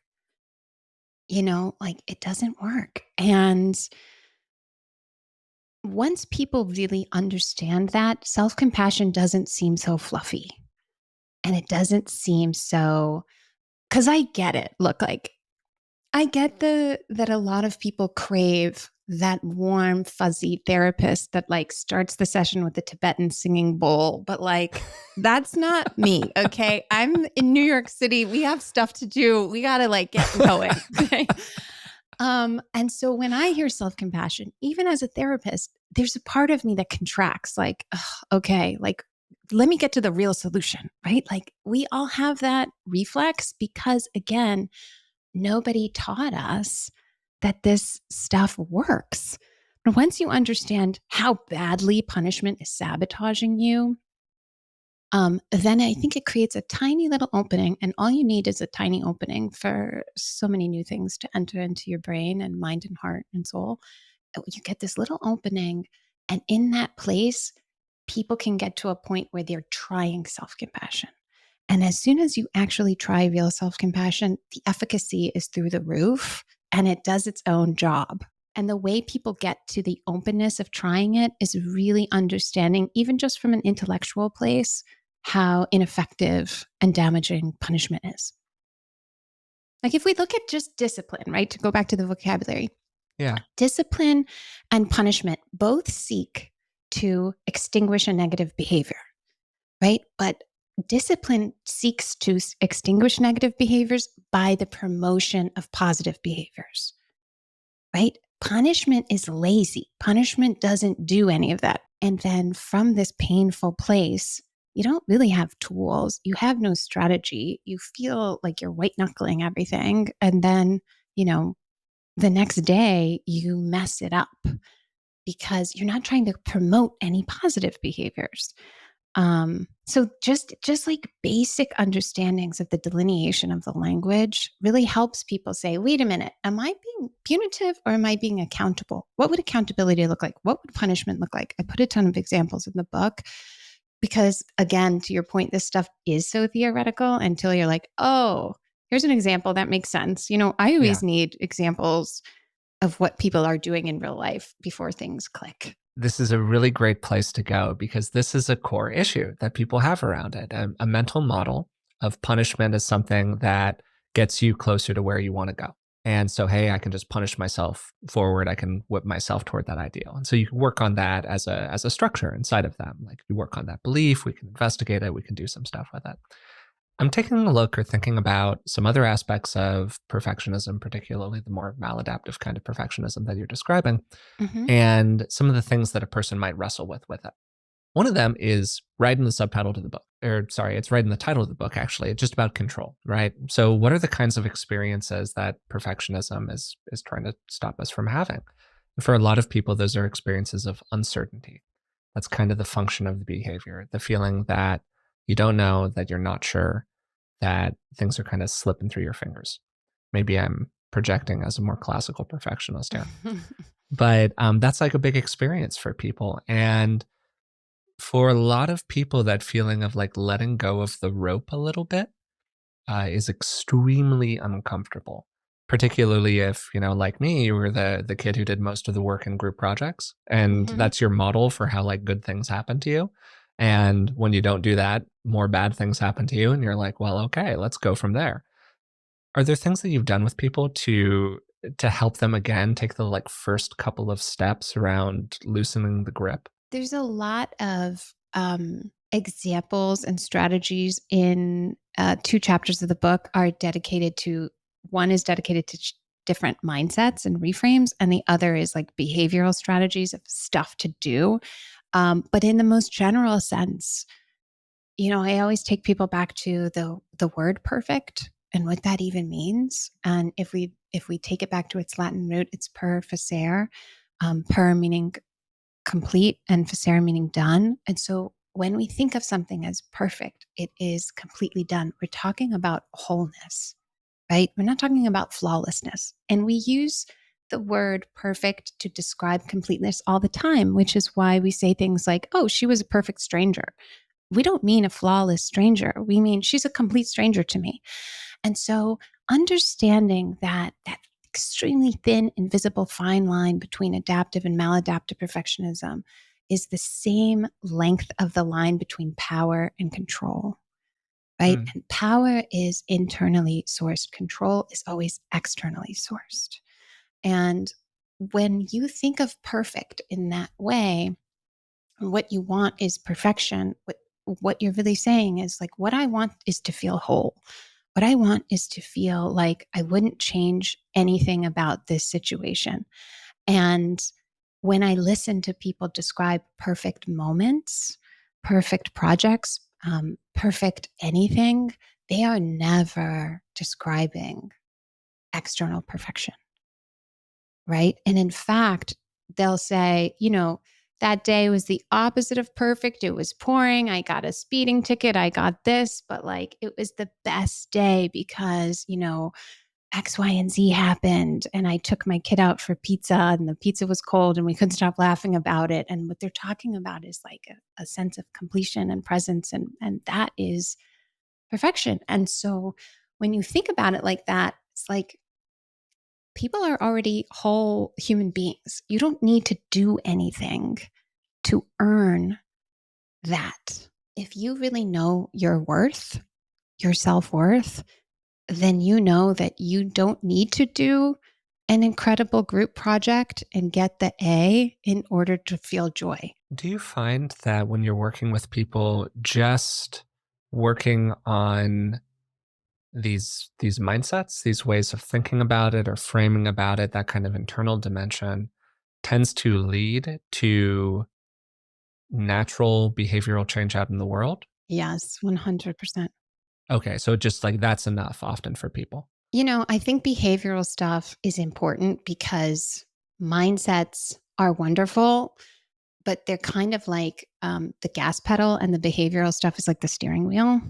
Speaker 2: Like it doesn't work. And once people really understand that, self compassion doesn't seem so fluffy and it doesn't seem so, because I get it. Look, like I get that a lot of people crave that warm, fuzzy therapist that like starts the session with the Tibetan singing bowl, but like that's not me. Okay. I'm in New York City. We have stuff to do. We got to like get going. Okay. And so when I hear self-compassion, even as a therapist, there's a part of me that contracts, like, ugh, okay, like let me get to the real solution, right? Like we all have that reflex because again, nobody taught us that this stuff works. But once you understand how badly punishment is sabotaging you, then I think it creates a tiny little opening. And all you need is a tiny opening for so many new things to enter into your brain and mind and heart and soul. You get this little opening. And in that place, people can get to a point where they're trying self compassion. And as soon as you actually try real self compassion, the efficacy is through the roof and it does its own job. And the way people get to the openness of trying it is really understanding, even just from an intellectual place, how ineffective and damaging punishment is. Like if we look at just discipline, right? To go back to the vocabulary,
Speaker 1: Yeah.
Speaker 2: discipline and punishment both seek to extinguish a negative behavior, right? But discipline seeks to extinguish negative behaviors by the promotion of positive behaviors, right? Punishment is lazy. Punishment doesn't do any of that. And then from this painful place, you don't really have tools. You have no strategy. You feel like you're white knuckling everything. And then, the next day you mess it up because you're not trying to promote any positive behaviors. So just like basic understandings of the delineation of the language really helps people say, wait a minute, am I being punitive or am I being accountable? What would accountability look like? What would punishment look like? I put a ton of examples in the book because again, to your point, this stuff is so theoretical until you're like, oh, here's an example that makes sense. I
Speaker 1: Yeah.
Speaker 2: always need examples of what people are doing in real life before things click.
Speaker 1: This is a really great place to go because this is a core issue that people have around it. A mental model of punishment is something that gets you closer to where you want to go. And so, hey, I can just punish myself forward. I can whip myself toward that ideal. And so you can work on that as a structure inside of them. Like you work on that belief, we can investigate it, we can do some stuff with it. I'm taking a look or thinking about some other aspects of perfectionism, particularly the more maladaptive kind of perfectionism that you're describing,
Speaker 2: Mm-hmm.
Speaker 1: and some of the things that a person might wrestle with it. One of them is right in the subtitle to the book, or sorry, it's right in the title of the book, actually. It's just about control, right? So, what are the kinds of experiences that perfectionism is trying to stop us from having? And for a lot of people, those are experiences of uncertainty. That's kind of the function of the behavior, the feeling that you don't know, that you're not sure, that things are kind of slipping through your fingers. Maybe I'm projecting as a more classical perfectionist here. But that's like a big experience for people. And for a lot of people, that feeling of like letting go of the rope a little bit is extremely uncomfortable. Particularly if, like me, you were the kid who did most of the work in group projects, and
Speaker 2: Mm-hmm.
Speaker 1: that's your model for how like good things happen to you. And when you don't do that, more bad things happen to you, and you're like, well, okay, let's go from there. Are there things that you've done with people to help them again take the like first couple of steps around loosening the grip?
Speaker 2: There's a lot of examples and strategies in two chapters of the book are dedicated to one is dedicated to different mindsets and reframes, and the other is like behavioral strategies of stuff to do. But in the most general sense, I always take people back to the word perfect and what that even means. And if we take it back to its Latin root, it's per facere, per meaning complete and facere meaning done. And so when we think of something as perfect, it is completely done. We're talking about wholeness, right? We're not talking about flawlessness. And we use the word perfect to describe completeness all the time, which is why we say things like, oh, she was a perfect stranger. We don't mean a flawless stranger. We mean she's a complete stranger to me. And so understanding that extremely thin, invisible fine line between adaptive and maladaptive perfectionism is the same length of the line between power and control, right?
Speaker 1: Mm.
Speaker 2: And power is internally sourced, control is always externally sourced. And when you think of perfect in that way, what you want is perfection. What you're really saying is like, what I want is to feel whole. What I want is to feel like I wouldn't change anything about this situation. And when I listen to people describe perfect moments, perfect projects, perfect anything, they are never describing external perfection, right? And in fact, they'll say, that day was the opposite of perfect. It was pouring. I got a speeding ticket. I got this, but like it was the best day because, X, Y, and Z happened. And I took my kid out for pizza and the pizza was cold and we couldn't stop laughing about it. And what they're talking about is like a sense of completion and presence. And that is perfection. And so when you think about it like that, it's like people are already whole human beings. You don't need to do anything to earn that. If you really know your worth, your self worth, then you know that you don't need to do an incredible group project and get the A in order to feel joy.
Speaker 1: Do you find that when you're working with people, just working on these mindsets, these ways of thinking about it or framing about it, that kind of internal dimension tends to lead to natural behavioral change out in the world?
Speaker 2: Yes, 100%.
Speaker 1: Okay, so just like that's enough often for people.
Speaker 2: I think behavioral stuff is important because mindsets are wonderful, but they're kind of like the gas pedal, and the behavioral stuff is like the steering wheel,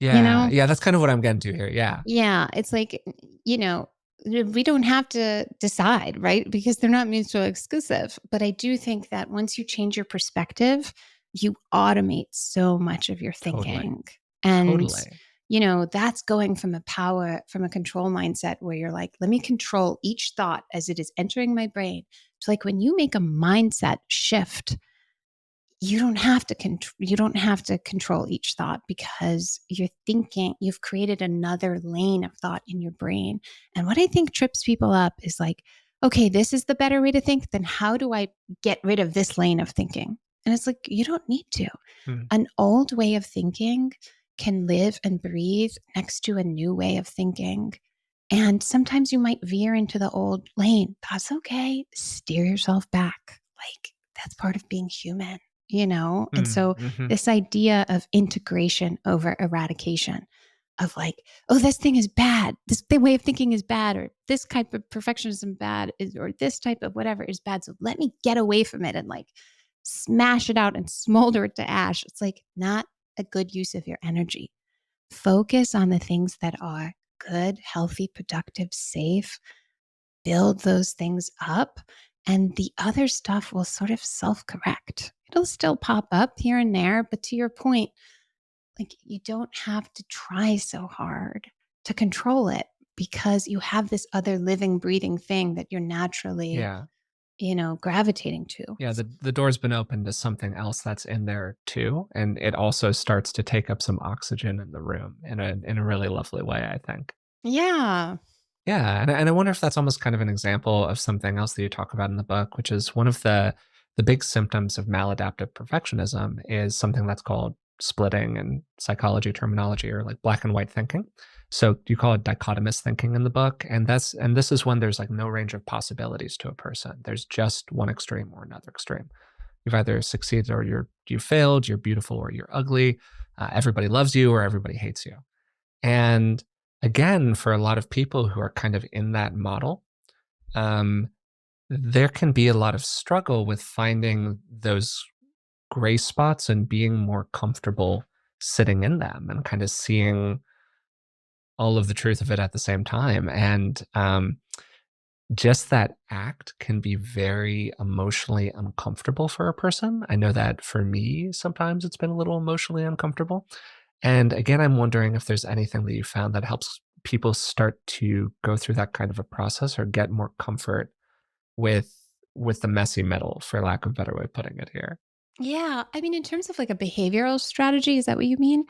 Speaker 2: you
Speaker 1: Yeah,
Speaker 2: know?
Speaker 1: yeah, that's kind of what I'm getting to here. Yeah,
Speaker 2: Yeah, it's like, you know, we don't have to decide, right? Because they're not mutually exclusive. But I do think that once you change your perspective, you automate so much of your
Speaker 1: totally,
Speaker 2: thinking. And,
Speaker 1: totally.
Speaker 2: that's going from from a control mindset where you're like, let me control each thought as it is entering my brain. So, like, when you make a mindset shift, you don't have to control each thought because you've created another lane of thought in your brain. And what I think trips people up is like, okay, this is the better way to think, then how do I get rid of this lane of thinking? And it's like, you don't need to.
Speaker 1: Mm,
Speaker 2: An old way of thinking can live and breathe next to a new way of thinking. And sometimes you might veer into the old lane. That's okay. Steer yourself back. Like, that's part of being human. And
Speaker 1: mm,
Speaker 2: so,
Speaker 1: mhm.
Speaker 2: this idea of integration over eradication, of like, oh, this thing is bad. This way of thinking is bad, or this type of perfectionism bad, or this type of whatever is bad. So let me get away from it and like smash it out and smolder it to ash. It's like not a good use of your energy. Focus on the things that are good, healthy, productive, safe. Build those things up, and the other stuff will sort of self correct. It'll still pop up here and there, but to your point, like you don't have to try so hard to control it because you have this other living, breathing thing that you're naturally,
Speaker 1: Yeah.
Speaker 2: gravitating to.
Speaker 1: Yeah, the door's been opened to something else that's in there too, and it also starts to take up some oxygen in the room in a really lovely way, I think.
Speaker 2: Yeah.
Speaker 1: Yeah, and I wonder if that's almost kind of an example of something else that you talk about in the book, which is one of the big symptoms of maladaptive perfectionism is something that's called splitting in psychology terminology, or like black and white thinking. So you call it dichotomous thinking in the book, and this is when there's like no range of possibilities to a person. There's just one extreme or another extreme. You've either succeeded or you failed, you're beautiful or you're ugly. everybody loves you or everybody hates you. And again, for a lot of people who are kind of in that model, um, there can be a lot of struggle with finding those gray spots and being more comfortable sitting in them and kind of seeing all of the truth of it at the same time. And just that act can be very emotionally uncomfortable for a person. I know that for me, sometimes it's been a little emotionally uncomfortable. And again, I'm wondering if there's anything that you found that helps people start to go through that kind of a process or get more comfort with the messy middle, for lack of a better way of putting it here.
Speaker 2: Yeah. I mean, in terms of like a behavioral strategy, is that what you mean?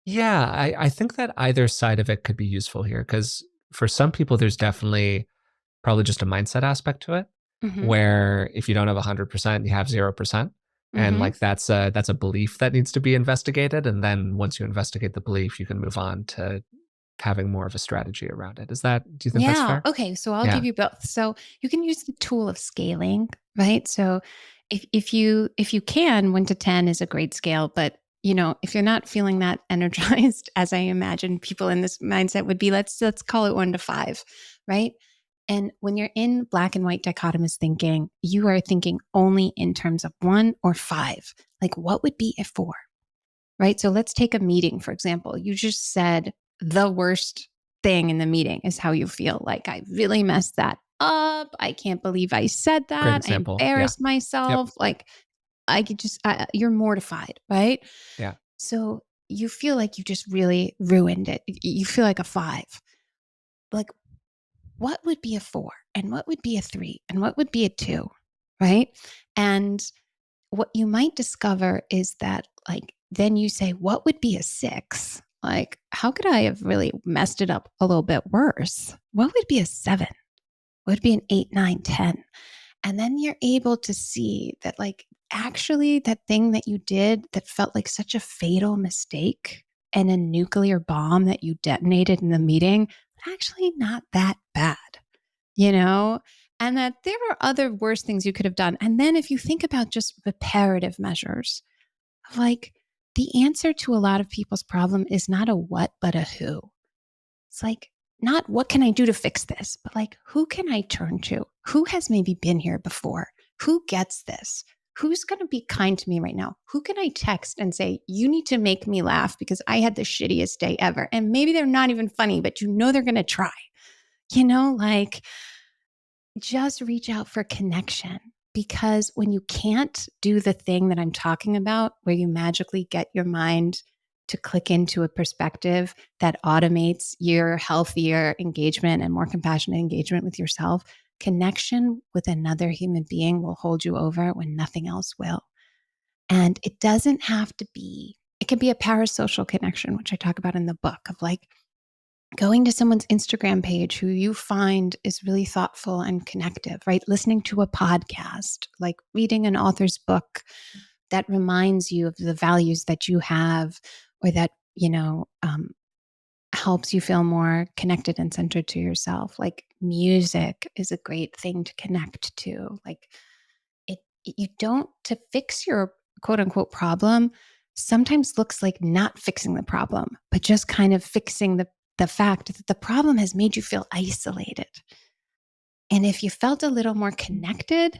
Speaker 1: Yeah, I think that either side of it could be useful here because for some people, there's definitely probably just a mindset aspect to it,
Speaker 2: Hmm.
Speaker 1: where if you don't have 100%, you have 0%. And
Speaker 2: Hmm.
Speaker 1: like that's a belief that needs to be investigated. And then once you investigate the belief, you can move on to having more of a strategy around it. Do you think that's
Speaker 2: Yeah.
Speaker 1: fair?
Speaker 2: Okay. So I'll give
Speaker 1: Yeah.
Speaker 2: you both. So you can use the tool of scaling, right? So if you can, 1 to 10 is a great scale, but if you're not feeling that energized, as I imagine people in this mindset would be, let's call it 1 to 5, right? And when you're in black and white dichotomous thinking, you are thinking only in terms of 1 or 5. Like, what would be a 4? Right? So let's take a meeting, for example. You just said the worst thing in the meeting is how you feel. Like, I really messed that up. I can't believe I said
Speaker 1: Great
Speaker 2: that. I
Speaker 1: example. Yeah.
Speaker 2: embarrassed
Speaker 1: Yep.
Speaker 2: myself. Like, I could just, you're mortified, right?
Speaker 1: Yeah.
Speaker 2: So you feel like you just really ruined it. You feel like a 5. Like, what would be a 4? And what would be a 3? And what would be a 2? Right? And what you might discover is that, like, then you say, what would be a 6? Like, how could I have really messed it up a little bit worse? What would be a 7? What would be an 8, 9, 10? And then you're able to see that, like, actually, that thing that you did that felt like such a fatal mistake and a nuclear bomb that you detonated in the meeting, actually not that bad, you know? And that there are other worse things you could have done. And then if you think about just reparative measures, like, the answer to a lot of people's problem is not a what, but a who. It's like, not what can I do to fix this, but like, who can I turn to? Who has maybe been here before? Who gets this? Who's going to be kind to me right now? Who can I text and say, you need to make me laugh because I had the shittiest day ever? And maybe they're not even funny, but they're going to try, like, just reach out for connection. Because when you can't do the thing that I'm talking about, where you magically get your mind to click into a perspective that automates your healthier engagement and more compassionate engagement with yourself, connection with another human being will hold you over when nothing else will. And it doesn't have to be, it can be a parasocial connection, which I talk about in the book, of like, going to someone's Instagram page who you find is really thoughtful and connective, right? Listening to a podcast, like reading an author's book that reminds you of the values that you have, or that, helps you feel more connected and centered to yourself. Like, music is a great thing to connect to. Like, you don't, to fix your quote unquote problem sometimes looks like not fixing the problem, but just kind of fixing the fact that the problem has made you feel isolated. And if you felt a little more connected,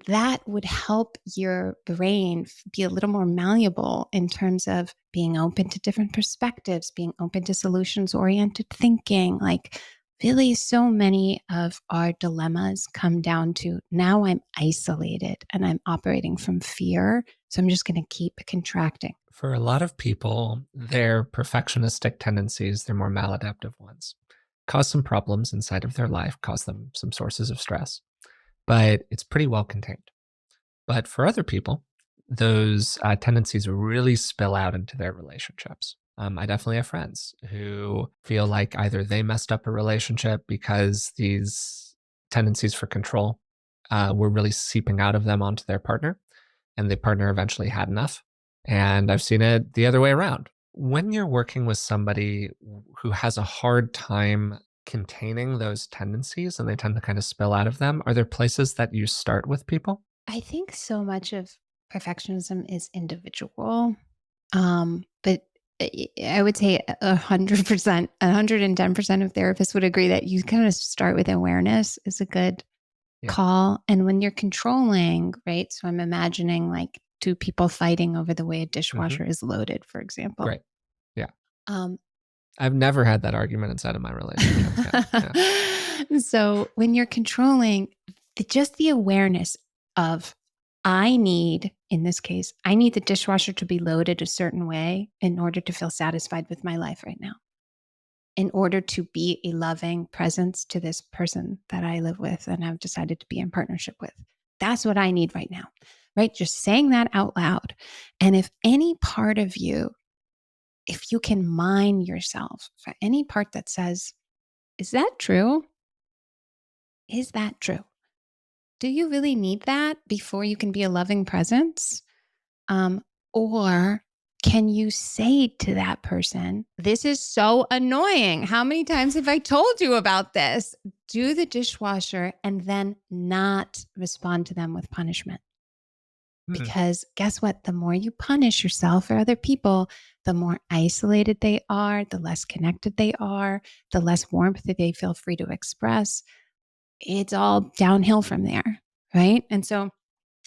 Speaker 2: that would help your brain be a little more malleable in terms of being open to different perspectives, being open to solutions oriented thinking. Like, really, so many of our dilemmas come down to, now I'm isolated and I'm operating from fear. So I'm just going to keep contracting.
Speaker 1: For a lot of people, their perfectionistic tendencies, their more maladaptive ones, cause some problems inside of their life, cause them some sources of stress, but it's pretty well contained. But for other people, those tendencies really spill out into their relationships. I definitely have friends who feel like either they messed up a relationship because these tendencies for control were really seeping out of them onto their partner, and the partner eventually had enough. And I've seen it the other way around. When you're working with somebody who has a hard time containing those tendencies and they tend to kind of spill out of them, are there places that you start with people?
Speaker 2: I think so much of perfectionism is individual. But I would say 100%, 110% of therapists would agree that you kind of start with awareness is a good
Speaker 1: Yeah.
Speaker 2: call. And when you're controlling, right? So I'm imagining like two people fighting over the way a
Speaker 1: Hmm.
Speaker 2: dishwasher is loaded, for example.
Speaker 1: Great. Yeah.
Speaker 2: Um,
Speaker 1: I've never had that argument inside of my relationship. Yeah. Yeah.
Speaker 2: so when you're controlling, just the awareness of, I need, in this case, I need the dishwasher to be loaded a certain way in order to feel satisfied with my life right now, in order to be a loving presence to this person that I live with and have decided to be in partnership with. That's what I need right now, right? Just saying that out loud. And if any part of you, if you can mine yourself for any part that says, is that true? Is that true? Do you really need that before you can be a loving presence? Um, or can you say to that person, this is so annoying. How many times have I told you about this? Do the dishwasher and then not respond to them with punishment.
Speaker 1: Mm.
Speaker 2: Because guess what? The more you punish yourself or other people, the more isolated they are, the less connected they are, the less warmth that they feel free to express. It's all downhill from there. Right. And so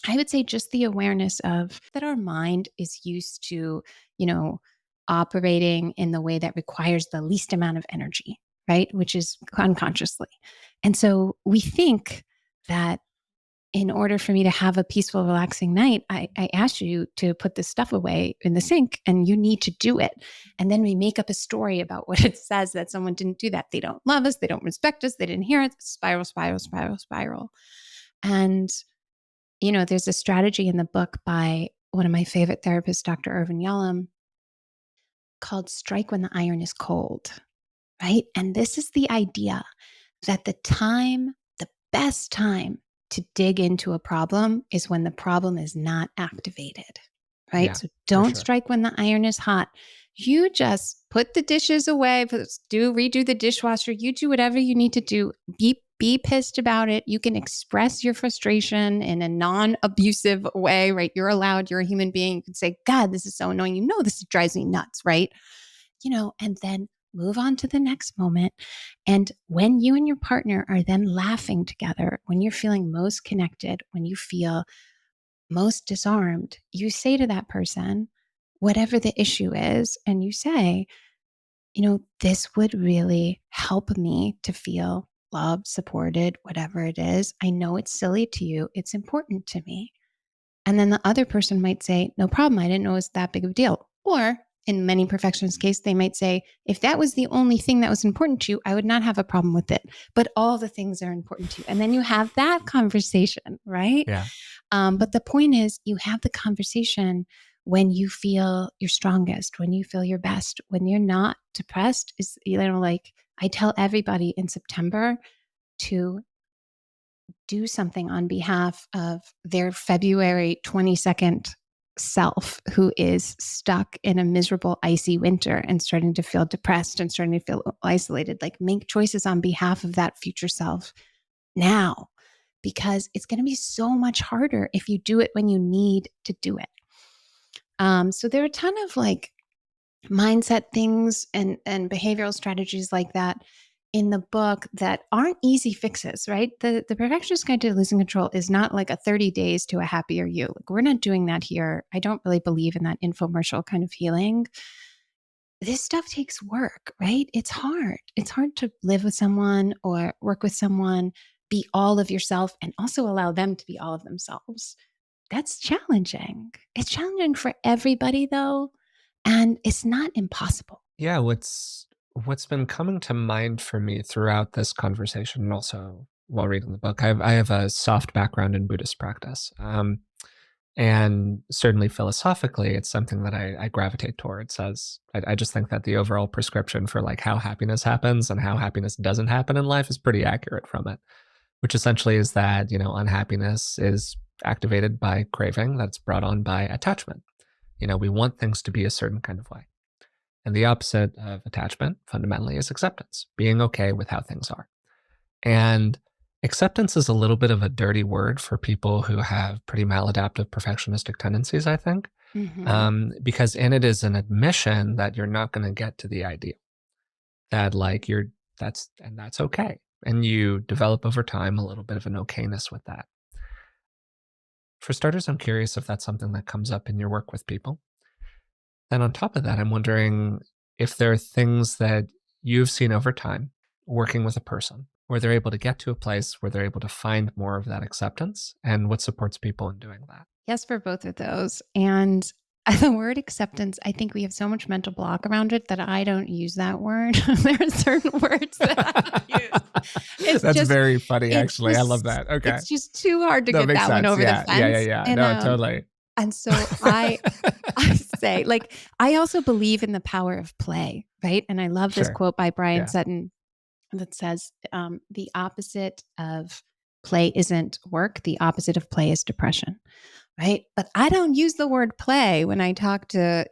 Speaker 2: I would say just the awareness of that our mind is used to, you know, operating in the way that requires the least amount of energy, right? Which is unconsciously. And so we think that in order for me to have a peaceful, relaxing night, I ask you to put this stuff away in the sink and you need to do it. And then we make up a story about what it says that someone didn't do that. They don't love us. They don't respect us. They didn't hear it. Spiral, spiral, spiral, spiral. And there's a strategy in the book by one of my favorite therapists, Dr. Irvin Yalom, called Strike When the Iron is Cold, right? And this is the idea that the best time to dig into a problem is when the problem is not activated, right?
Speaker 1: Yeah,
Speaker 2: So
Speaker 1: for
Speaker 2: don't
Speaker 1: sure.
Speaker 2: strike when the iron is hot. You just put the dishes away, redo the dishwasher. You do whatever you need to do. Be pissed about it. You can express your frustration in a non-abusive way, right? You're allowed. You're a human being. You can say, God, this is so annoying. This drives me nuts, right? And then move on to the next moment. And when you and your partner are then laughing together, when you're feeling most connected, when you feel most disarmed, you say to that person, whatever the issue is, and you say, this would really help me to feel loved, supported, whatever it is. I know it's silly to you. It's important to me. And then the other person might say, no problem. I didn't know it was that big of a deal. Or in many perfectionists' case, they might say, if that was the only thing that was important to you, I would not have a problem with it. But all the things are important to you. And then you have that conversation, right?
Speaker 1: Yeah.
Speaker 2: But the point is, you have the conversation when you feel your strongest, when you feel your best, when you're not depressed. Is like I tell everybody in September to do something on behalf of their February 22nd self who is stuck in a miserable, icy winter and starting to feel depressed and starting to feel isolated. Like, make choices on behalf of that future self now, because it's going to be so much harder if you do it when you need to do it. So there are a ton of like mindset things and behavioral strategies like that in the book that aren't easy fixes, right? The Perfectionist Guide to Losing Control is not like a 30 days to a happier you. Like, we're not doing that here. I don't really believe in that infomercial kind of healing. This stuff takes work, right? It's hard. It's hard to live with someone or work with someone, be all of yourself, and also allow them to be all of themselves. That's challenging. It's challenging for everybody, though, and it's not impossible.
Speaker 1: Yeah, what's been coming to mind for me throughout this conversation, and also while reading the book, I have a soft background in Buddhist practice, and certainly philosophically, it's something that I gravitate towards. As I just think that the overall prescription for like how happiness happens and how happiness doesn't happen in life is pretty accurate from it. Which essentially is that unhappiness is activated by craving that's brought on by attachment. We want things to be a certain kind of way. And the opposite of attachment fundamentally is acceptance, being okay with how things are. And acceptance is a little bit of a dirty word for people who have pretty maladaptive perfectionistic tendencies, I think.
Speaker 2: Hmm.
Speaker 1: because in it is an admission that you're not going to get to the ideal, that like that's okay. And you develop over time a little bit of an okayness with that. For starters, I'm curious if that's something that comes up in your work with people. And on top of that, I'm wondering if there are things that you've seen over time working with a person where they're able to get to a place where they're able to find more of that acceptance and what supports people in doing that.
Speaker 2: Yes, for both of those. And the word acceptance, I think we have so much mental block around it that I don't use that word. There are certain words that I don't use. It's
Speaker 1: That's
Speaker 2: just,
Speaker 1: very funny,
Speaker 2: it's
Speaker 1: actually. I love
Speaker 2: just,
Speaker 1: that. Okay.
Speaker 2: it's just too hard to
Speaker 1: No,
Speaker 2: get
Speaker 1: makes
Speaker 2: that one
Speaker 1: sense.
Speaker 2: over the
Speaker 1: Yeah. Yeah. Yeah.
Speaker 2: fence.
Speaker 1: Yeah. No, totally.
Speaker 2: And so I say, like, I also believe in the power of play, right? And I love this
Speaker 1: Sure.
Speaker 2: quote by Brian
Speaker 1: Yeah.
Speaker 2: Sutton that says, the opposite of play isn't work. The opposite of play is depression. Right. But I don't use the word play when I talk to,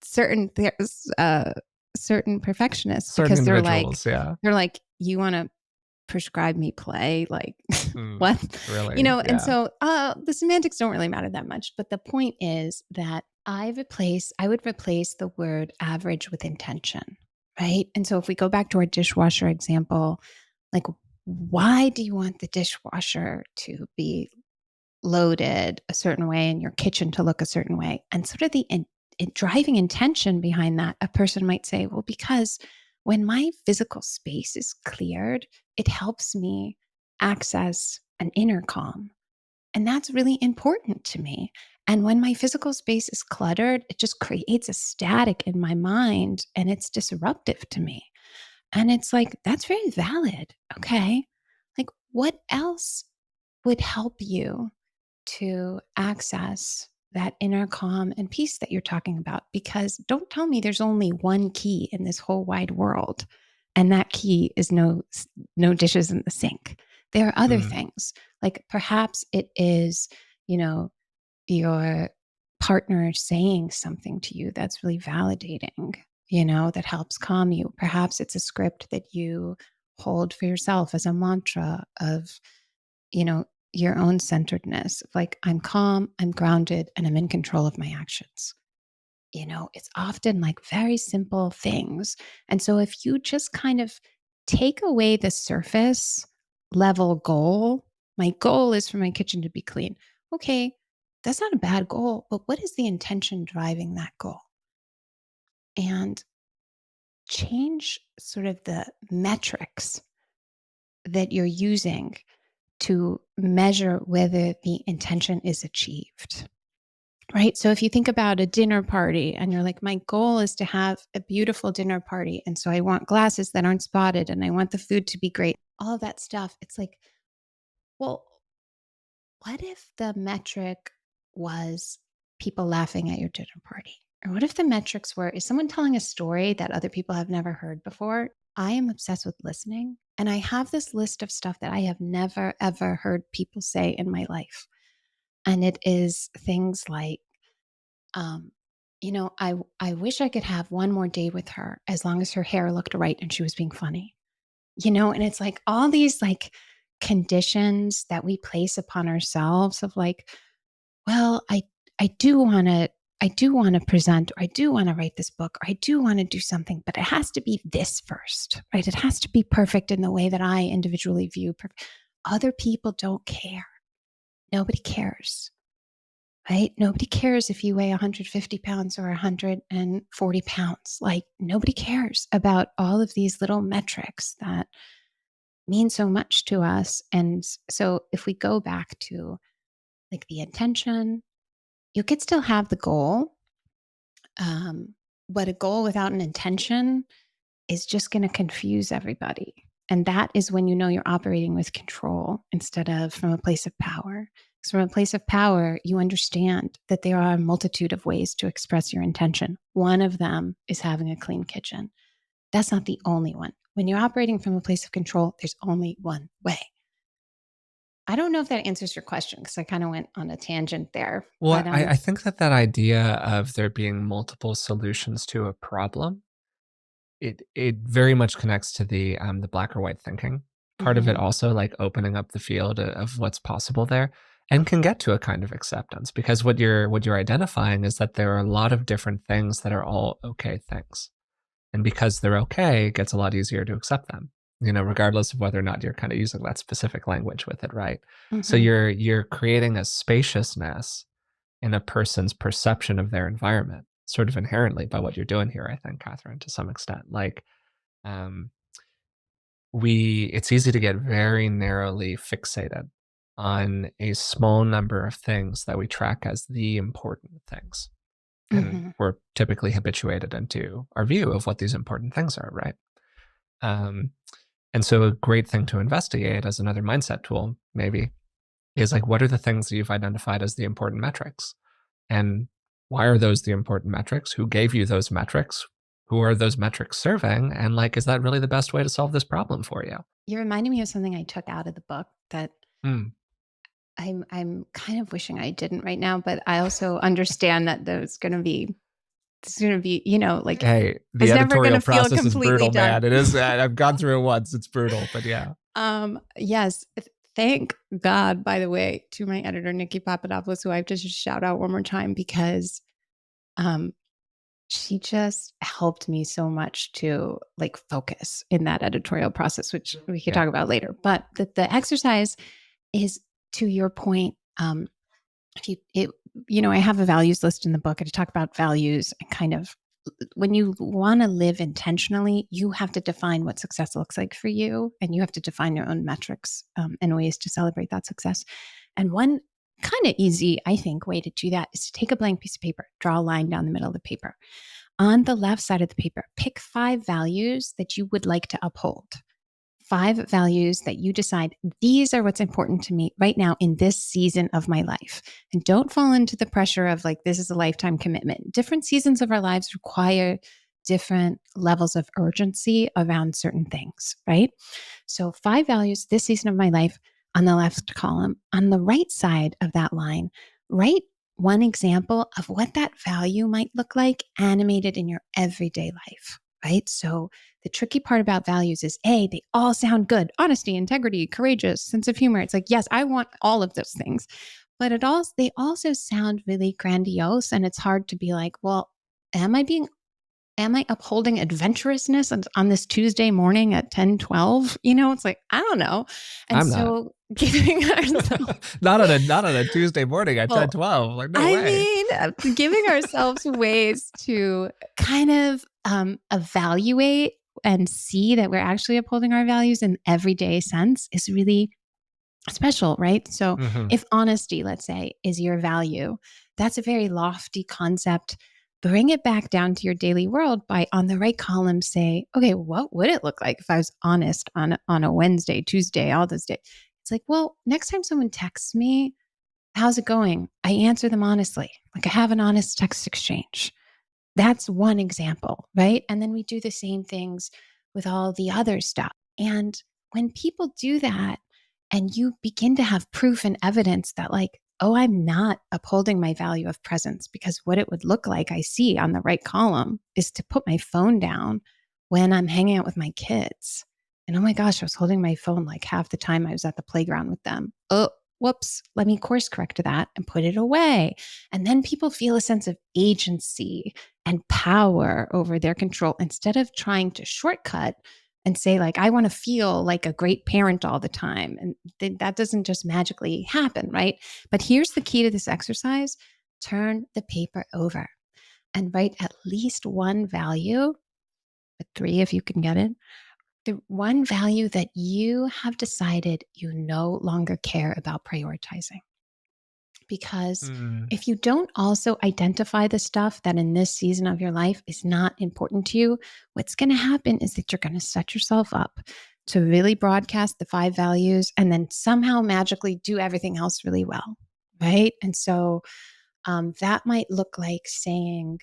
Speaker 2: certain, certain perfectionists,
Speaker 1: Certain
Speaker 2: because
Speaker 1: individuals. Yeah.
Speaker 2: they're like, you want to prescribe me play? Like,
Speaker 1: Mm,
Speaker 2: what?
Speaker 1: really.
Speaker 2: And
Speaker 1: Yeah.
Speaker 2: so the semantics don't really matter that much. But the point is that I would replace the word average with intention. Right. And so if we go back to our dishwasher example, like, why do you want the dishwasher to be loaded a certain way and your kitchen to look a certain way? And sort of the driving intention behind that, a person might say, well, because when my physical space is cleared, it helps me access an inner calm. And that's really important to me. And when my physical space is cluttered, it just creates a static in my mind and it's disruptive to me. And it's like, that's very valid. Okay. Like, what else would help you to access that inner calm and peace that you're talking about? Because don't tell me there's only one key in this whole wide world, and that key is no dishes in the sink. There are other
Speaker 1: Mm,
Speaker 2: things. Like perhaps it is, you know, your partner saying something to you that's really validating, that helps calm you. Perhaps it's a script that you hold for yourself as a mantra of, you know, your own centeredness. Like, I'm calm, I'm grounded, and I'm in control of my actions. It's often like very simple things. And so if you just kind of take away the surface level goal, my goal is for my kitchen to be clean. Okay, that's not a bad goal, but what is the intention driving that goal? And change sort of the metrics that you're using to measure whether the intention is achieved. Right. So if you think about a dinner party and you're like, my goal is to have a beautiful dinner party. And so I want glasses that aren't spotted and I want the food to be great, all of that stuff. It's like, well, what if the metric was people laughing at your dinner party? Or what if the metrics were, is someone telling a story that other people have never heard before? I am obsessed with listening. And I have this list of stuff that I have never, ever heard people say in my life. And it is things like, um, I wish I could have one more day with her as long as her hair looked right and she was being funny. And it's like all these like conditions that we place upon ourselves of like, well, I do want to I do want to present, or I do want to write this book, or I do want to do something, but it has to be this first, right? It has to be perfect in the way that I individually view perfect. Other people don't care. Nobody cares, right? Nobody cares if you weigh 150 pounds or 140 pounds. Like, nobody cares about all of these little metrics that mean so much to us. And so if we go back to like the intention, you could still have the goal, um, but a goal without an intention is just going to confuse everybody. And that is when you're operating with control instead of from a place of power. Because from a place of power, you understand that there are a multitude of ways to express your intention. One of them is having a clean kitchen. That's not the only one. When you're operating from a place of control, there's only one way. I don't know if that answers your question because I kind of went on a tangent there.
Speaker 1: Well,
Speaker 2: But
Speaker 1: I think that idea of there being multiple solutions to a problem, it very much connects to the black or white thinking. Part of it
Speaker 2: mhm.
Speaker 1: also like opening up the field of what's possible there. and can get to a kind of acceptance, because what you're identifying is that there are a lot of different things that are all okay things. And because they're okay, it gets a lot easier to accept them, regardless of whether or not you're kind of using that specific language with it, right? So
Speaker 2: Mhm.
Speaker 1: you're creating a spaciousness in a person's perception of their environment, sort of inherently by what you're doing here, I think, Catherine, to some extent. Like, um, it's easy to get very narrowly fixated on a small number of things that we track as the important things. And
Speaker 2: Mhm.
Speaker 1: we're typically habituated into our view of what these important things are, right? Um, and so a great thing to investigate as another mindset tool, maybe, is like, what are the things that you've identified as the important metrics? And why are those the important metrics? Who gave you those metrics? Who are those metrics serving? And like, is that really the best way to solve this problem for you?
Speaker 2: You're reminding me of something I took out of the book that
Speaker 1: Mm.
Speaker 2: I'm kind of wishing I didn't right now, but I also understand that it's gonna be, like
Speaker 1: Hey,
Speaker 2: I
Speaker 1: the
Speaker 2: was never
Speaker 1: editorial
Speaker 2: gonna feel
Speaker 1: process is
Speaker 2: completely
Speaker 1: brutal,
Speaker 2: done.
Speaker 1: man. It is. I've gone through it once. It's brutal, but yeah.
Speaker 2: Yes. Thank God, by the way, to my editor, Nikki Papadopoulos, who I have to just shout out one more time because um she just helped me so much to like focus in that editorial process, which we could
Speaker 1: Yeah.
Speaker 2: talk about later. But the exercise is, to your point, if you it I have a values list in the book and I talk about values and kind of when you want to live intentionally, you have to define what success looks like for you, and you have to define your own metrics and ways to celebrate that success. And one kind of easy, I think, way to do that is to take a blank piece of paper, draw a line down the middle of the paper. On the left side of the paper, pick 5 values that you would like to uphold. 5 values that you decide these are what's important to me right now in this season of my life. And don't fall into the pressure of like, this is a lifetime commitment. Different seasons of our lives require different levels of urgency around certain things, right? So, 5 values this season of my life on the left column. On the right side of that line, write one example of what that value might look like animated in your everyday life, right? So, the tricky part about values is they all sound good: honesty, integrity, courageous, sense of humor. It's like, yes, I want all of those things. But they also sound really grandiose. And it's hard to be like, well, am I upholding adventurousness on this Tuesday morning at 10:12? It's like, I don't know. And
Speaker 1: I'm not.
Speaker 2: so giving ourselves,
Speaker 1: Not on a Tuesday morning at
Speaker 2: well,
Speaker 1: 10:12. Like, no
Speaker 2: I
Speaker 1: way.
Speaker 2: mean, giving ourselves ways to kind of evaluate and see that we're actually upholding our values in everyday sense is really special, right? So
Speaker 1: Hmm.
Speaker 2: if honesty, let's say, is your value, that's a very lofty concept. Bring it back down to your daily world by, on the right column, say, okay, what would it look like if I was honest on a Wednesday, Tuesday, all those days? It's like, well, next time someone texts me, how's it going? I answer them honestly. Like I have an honest text exchange. That's one example, right? And then we do the same things with all the other stuff. And when people do that and you begin to have proof and evidence that, like, oh, I'm not upholding my value of presence, because what it would look like, I see on the right column, is to put my phone down when I'm hanging out with my kids. And oh my gosh, I was holding my phone like half the time I was at the playground with them. Oh, whoops, let me course correct to that and put it away. And then people feel a sense of agency and power over their control instead of trying to shortcut and say, like, I want to feel like a great parent all the time. And that doesn't just magically happen, right? But here's the key to this exercise: turn the paper over and write at least one value, but 3 if you can get it. The one value that you have decided you no longer care about prioritizing. Because
Speaker 1: Mm.
Speaker 2: if you don't also identify the stuff that in this season of your life is not important to you, what's going to happen is that you're going to set yourself up to really broadcast the 5 values and then somehow magically do everything else really well. Right. And so that might look like saying,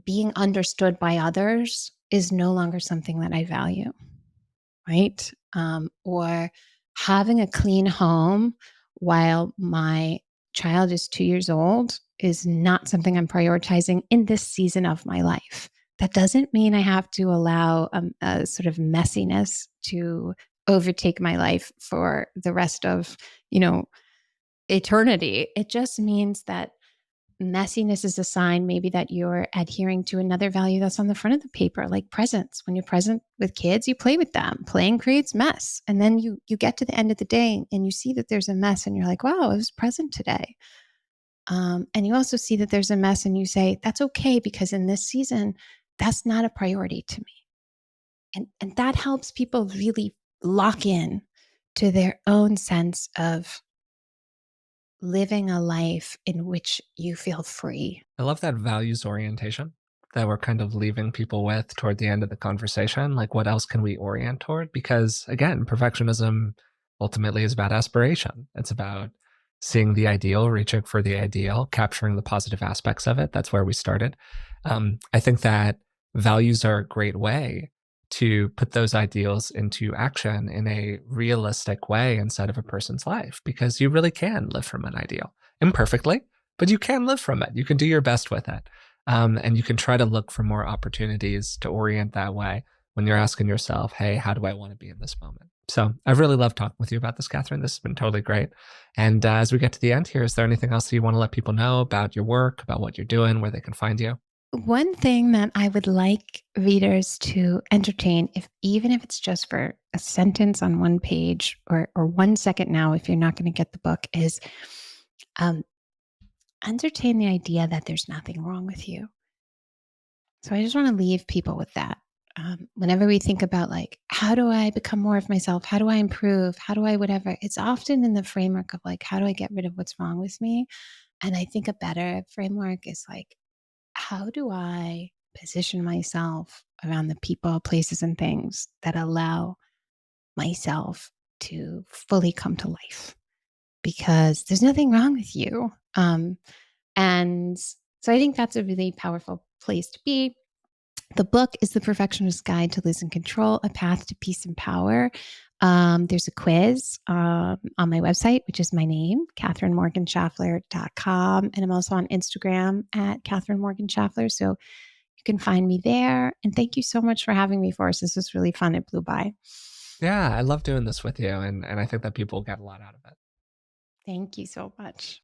Speaker 2: being understood by others is no longer something that I value, right? Or having a clean home while my child is 2 years old is not something I'm prioritizing in this season of my life. That doesn't mean I have to allow a sort of messiness to overtake my life for the rest of, you know, eternity. It just means that messiness is a sign maybe that you're adhering to another value that's on the front of the paper, like presence. When you're present with kids, you play with them. Playing creates mess. And then you get to the end of the day and you see that there's a mess and you're like, wow, I was present today. And you also see that there's a mess and you say, that's okay, because in this season, that's not a priority to me. And that helps people really lock in to their own sense of living a life in which you feel free.
Speaker 1: I love that values orientation that we're kind of leaving people with toward the end of the conversation. Like, what else can we orient toward? Because again, perfectionism ultimately is about aspiration. It's about seeing the ideal, reaching for the ideal, capturing the positive aspects of it. That's where we started. I think that values are a great way to put those ideals into action in a realistic way inside of a person's life, because you really can live from an ideal imperfectly, but you can live from it. You can do your best with it. And you can try to look for more opportunities to orient that way when you're asking yourself, hey, how do I want to be in this moment? So I've really loved talking with you about this, Katherine. This has been totally great. And as we get to the end here, is there anything else that you want to let people know about your work, about what you're doing, where they can find you?
Speaker 2: One thing that I would like readers to entertain, if even if it's just for a sentence on one page or 1 second now, if you're not going to get the book, is um, entertain the idea that there's nothing wrong with you. So I just want to leave people with that. Whenever we think about like, how do I become more of myself? How do I improve? How do I whatever? It's often in the framework of like, how do I get rid of what's wrong with me? And I think a better framework is like, how do I position myself around the people, places, and things that allow myself to fully come to life? Because there's nothing wrong with you. And so I think that's a really powerful place to be. The book is The Perfectionist Guide to Losing Control, A Path to Peace and Power. There's a quiz on my website, which is my name, katherinemorganschafler.com. And I'm also on Instagram at Katherine Morgan Schafler. So you can find me there. And thank you so much for having me, Forrest. This was really fun. It blew by.
Speaker 1: Yeah, I love doing this with you. And I think that people get a lot out of it.
Speaker 2: Thank you so much.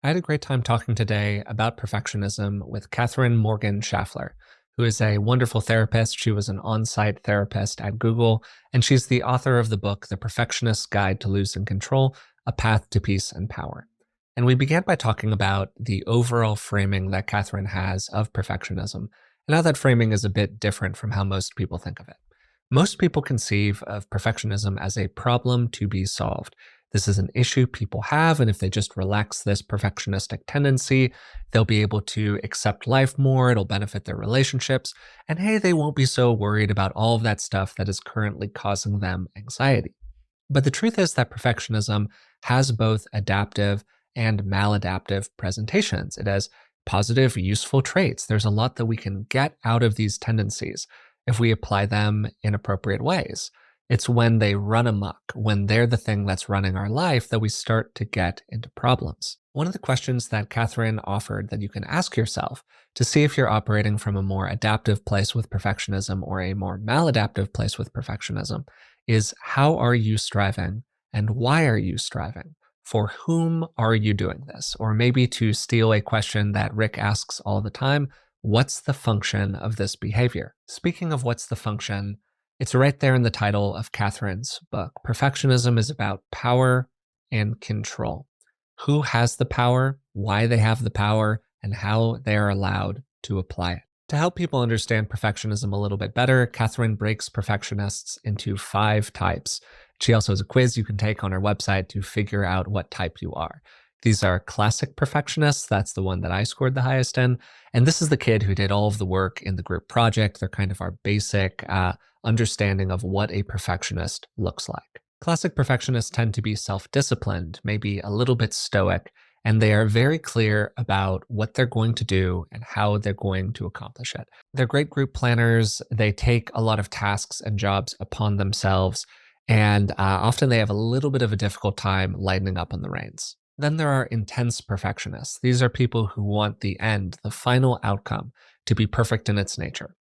Speaker 1: I had a great time talking today about perfectionism with Katherine Morgan Schafler, who is a wonderful therapist. She was an on site therapist at Google, and she's the author of the book, The Perfectionist's Guide to Losing Control, A Path to Peace and Power. And we began by talking about the overall framing that Katherine has of perfectionism, and how that framing is a bit different from how most people think of it. Most people conceive of perfectionism as a problem to be solved. This is an issue people have, and if they just relax this perfectionistic tendency, they'll be able to accept life more, it'll benefit their relationships, and hey, they won't be so worried about all of that stuff that is currently causing them anxiety. But the truth is that perfectionism has both adaptive and maladaptive presentations. It has positive, useful traits. There's a lot that we can get out of these tendencies if we apply them in appropriate ways. It's when they run amok, when they're the thing that's running our life, that we start to get into problems. One of the questions that Katherine offered that you can ask yourself to see if you're operating from a more adaptive place with perfectionism or a more maladaptive place with perfectionism is, how are you striving and why are you striving? For whom are you doing this? Or maybe to steal a question that Rick asks all the time, what's the function of this behavior? Speaking of what's the function, it's right there in the title of Katherine's book. Perfectionism is about power and control. Who has the power, why they have the power, and how they are allowed to apply it. To help people understand perfectionism a little bit better, Katherine breaks perfectionists into 5 types. She also has a quiz you can take on her website to figure out what type you are. These are classic perfectionists. That's the one that I scored the highest in. And this is the kid who did all of the work in the group project. They're kind of our basic understanding of what a perfectionist looks like. Classic perfectionists tend to be self-disciplined, maybe a little bit stoic, and they are very clear about what they're going to do and how they're going to accomplish it. They're great group planners. They take a lot of tasks and jobs upon themselves, and often they have a little bit of a difficult time lightening up on the reins. Then there are intense perfectionists. These are people who want the end, the final outcome, to be perfect in its nature.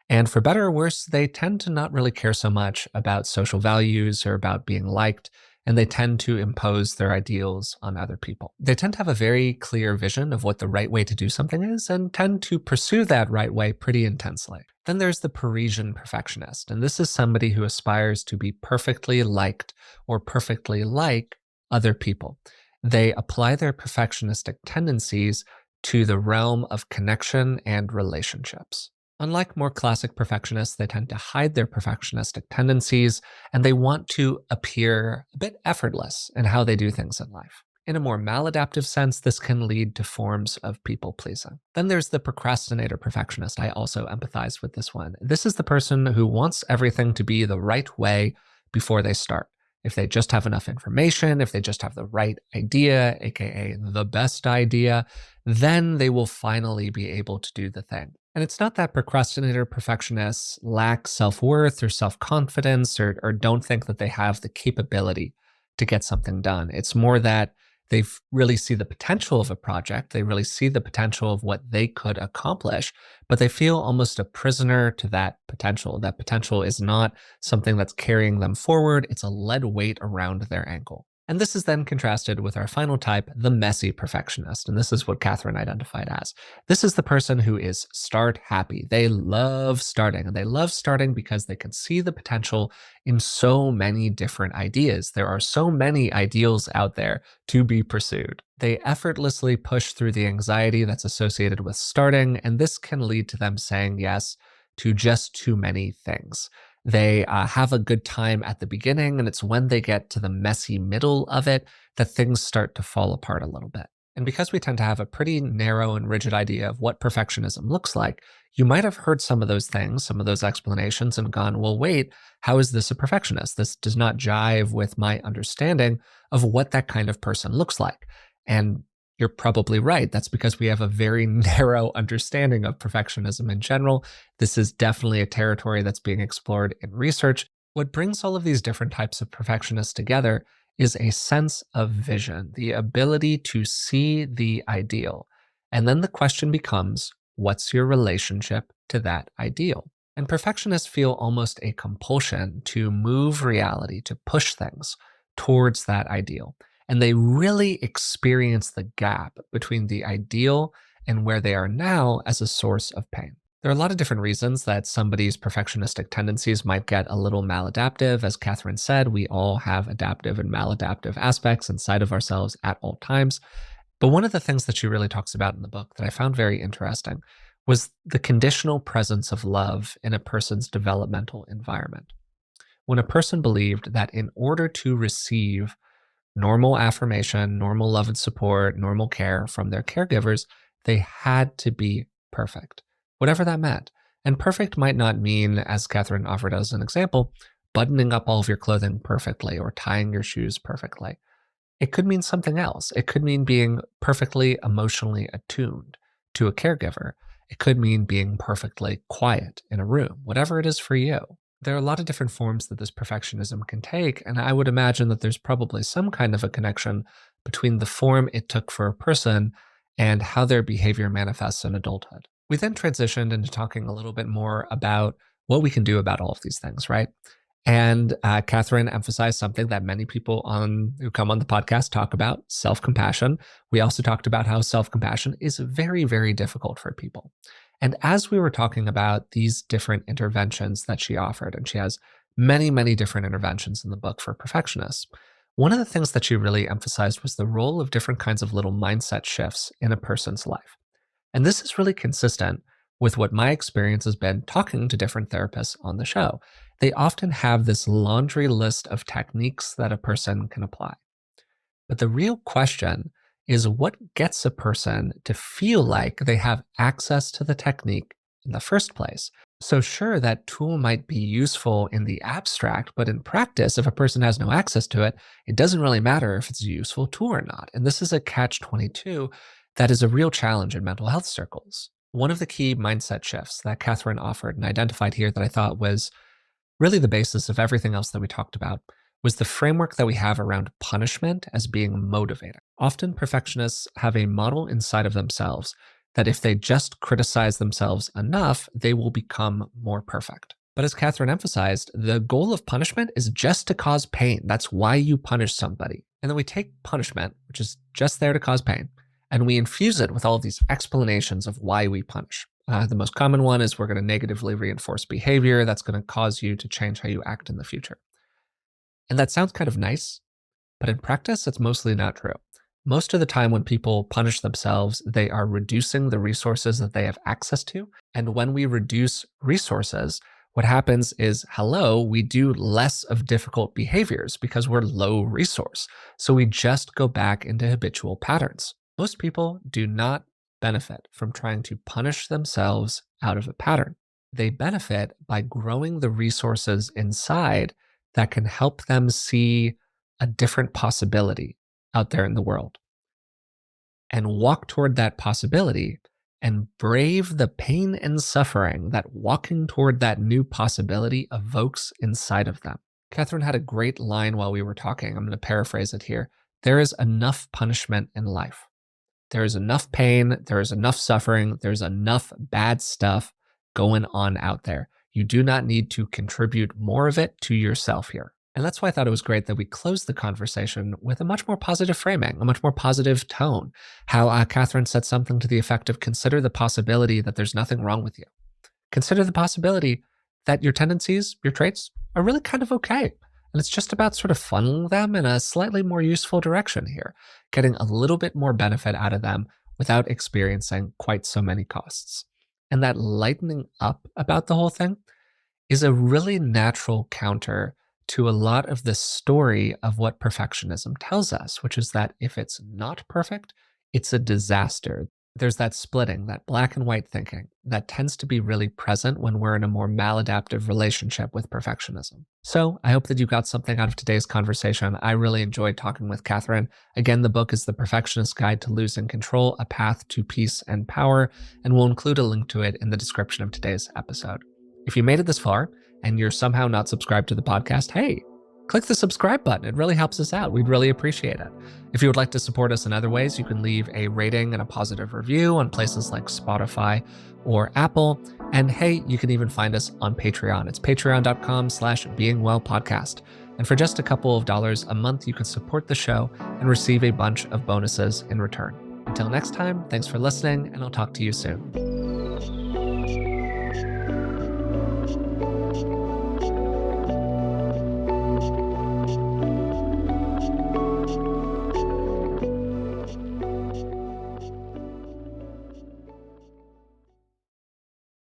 Speaker 1: And for better or worse, they tend to not really care so much about social values or about being liked. and they tend to impose their ideals on other people. They tend to have a very clear vision of what the right way to do something is and tend to pursue that right way pretty intensely. Then there's the Parisian perfectionist, and this is somebody who aspires to be perfectly liked or perfectly like other people. They apply their perfectionistic tendencies to the realm of connection and relationships. Unlike more classic perfectionists, they tend to hide their perfectionistic tendencies and they want to appear a bit effortless in how they do things in life. In a more maladaptive sense, this can lead to forms of people pleasing. Then there's the procrastinator perfectionist. I also empathize with this one. This is the person who wants everything to be the right way before they start. If they just have enough information, if they just have the right idea, aka the best idea, then they will finally be able to do the thing. And it's not that procrastinator perfectionists lack self worth or self confidence or don't think that they have the capability to get something done. It's more that they really see the potential of a project. They really see the potential of what they could accomplish, but they feel almost a prisoner to that potential. That potential is not something that's carrying them forward, it's a lead weight around their ankle. And this is then contrasted with our final type, the messy perfectionist. And this is what Katherine identified as. This is the person who is start happy. They love starting, and they love starting because they can see the potential in so many different ideas. There are so many ideals out there to be pursued. They effortlessly push through the anxiety that's associated with starting, and this can lead to them saying yes to just too many things. They have a good time at the beginning, and it's when they get to the messy middle of it that things start to fall apart a little bit. And because we tend to have a pretty narrow and rigid idea of what perfectionism looks like, you might have heard some of those things, some of those explanations, and gone, well, wait, how is this a perfectionist? This does not jive with my understanding of what that kind of person looks like. And you're probably right. That's because we have a very narrow understanding of perfectionism in general. This is definitely a territory that's being explored in research. What brings all of these different types of perfectionists together is a sense of vision, the ability to see the ideal. And then the question becomes, what's your relationship to that ideal? And perfectionists feel almost a compulsion to move reality, to push things towards that ideal. And they really experience the gap between the ideal and where they are now as a source of pain. There are a lot of different reasons that somebody's perfectionistic tendencies might get a little maladaptive. As Katherine said, we all have adaptive and maladaptive aspects inside of ourselves at all times. But one of the things that she really talks about in the book that I found very interesting was the conditional presence of love in a person's developmental environment. When a person believed that in order to receive normal affirmation, normal love and support, normal care from their caregivers, they had to be perfect, whatever that meant. And perfect might not mean, as Katherine offered as an example, buttoning up all of your clothing perfectly or tying your shoes perfectly. It could mean something else. It could mean being perfectly emotionally attuned to a caregiver. It could mean being perfectly quiet in a room, whatever it is for you. There are a lot of different forms that this perfectionism can take, and I would imagine that there's probably some kind of a connection between the form it took for a person and how their behavior manifests in adulthood. We then transitioned into talking a little bit more about what we can do about all of these things, right? And Katherine emphasized something that many people who come on the podcast talk about, self-compassion. We also talked about how self-compassion is very, very difficult for people. And as we were talking about these different interventions that she offered, and she has many, many different interventions in the book for perfectionists, one of the things that she really emphasized was the role of different kinds of little mindset shifts in a person's life. And this is really consistent with what my experience has been talking to different therapists on the show. They often have this laundry list of techniques that a person can apply. But the real question is what gets a person to feel like they have access to the technique in the first place. So sure, that tool might be useful in the abstract, but in practice, if a person has no access to it, it doesn't really matter if it's a useful tool or not. And this is a catch-22 that is a real challenge in mental health circles. One of the key mindset shifts that Katherine offered and identified here that I thought was really the basis of everything else that we talked about was the framework that we have around punishment as being motivating. Often perfectionists have a model inside of themselves that if they just criticize themselves enough, they will become more perfect. But as Katherine emphasized, the goal of punishment is just to cause pain. That's why you punish somebody. And then we take punishment, which is just there to cause pain, and we infuse it with all of these explanations of why we punish. The most common one is we're going to negatively reinforce behavior that's going to cause you to change how you act in the future. And that sounds kind of nice, but in practice, it's mostly not true. Most of the time, when people punish themselves, they are reducing the resources that they have access to. And when we reduce resources, what happens is, we do less of difficult behaviors because we're low resource. So we just go back into habitual patterns. Most people do not benefit from trying to punish themselves out of a pattern. They benefit by growing the resources inside that can help them see a different possibility out there in the world and walk toward that possibility and brave the pain and suffering that walking toward that new possibility evokes inside of them. Katherine had a great line while we were talking. I'm going to paraphrase it here. There is enough punishment in life. There is enough pain. There is enough suffering. There's enough bad stuff going on out there. You do not need to contribute more of it to yourself here. And that's why I thought it was great that we closed the conversation with a much more positive framing, a much more positive tone. How Katherine said something to the effect of, consider the possibility that there's nothing wrong with you. Consider the possibility that your tendencies, your traits are really kind of okay. And it's just about sort of funneling them in a slightly more useful direction here, getting a little bit more benefit out of them without experiencing quite so many costs. And that lightening up about the whole thing is a really natural counter to a lot of the story of what perfectionism tells us, which is that if it's not perfect, it's a disaster. There's that splitting, that black and white thinking that tends to be really present when we're in a more maladaptive relationship with perfectionism. So I hope that you got something out of today's conversation. I really enjoyed talking with Katherine. Again, the book is The Perfectionist Guide to Losing Control, A Path to Peace and Power, and we'll include a link to it in the description of today's episode. If you made it this far and you're somehow not subscribed to the podcast, hey, click the subscribe button. It really helps us out. We'd really appreciate it. If you would like to support us in other ways, you can leave a rating and a positive review on places like Spotify or Apple. And hey, you can even find us on Patreon. It's patreon.com/beingwellpodcast. And for just a couple of dollars a month, you can support the show and receive a bunch of bonuses in return. Until next time, thanks for listening, and I'll talk to you soon.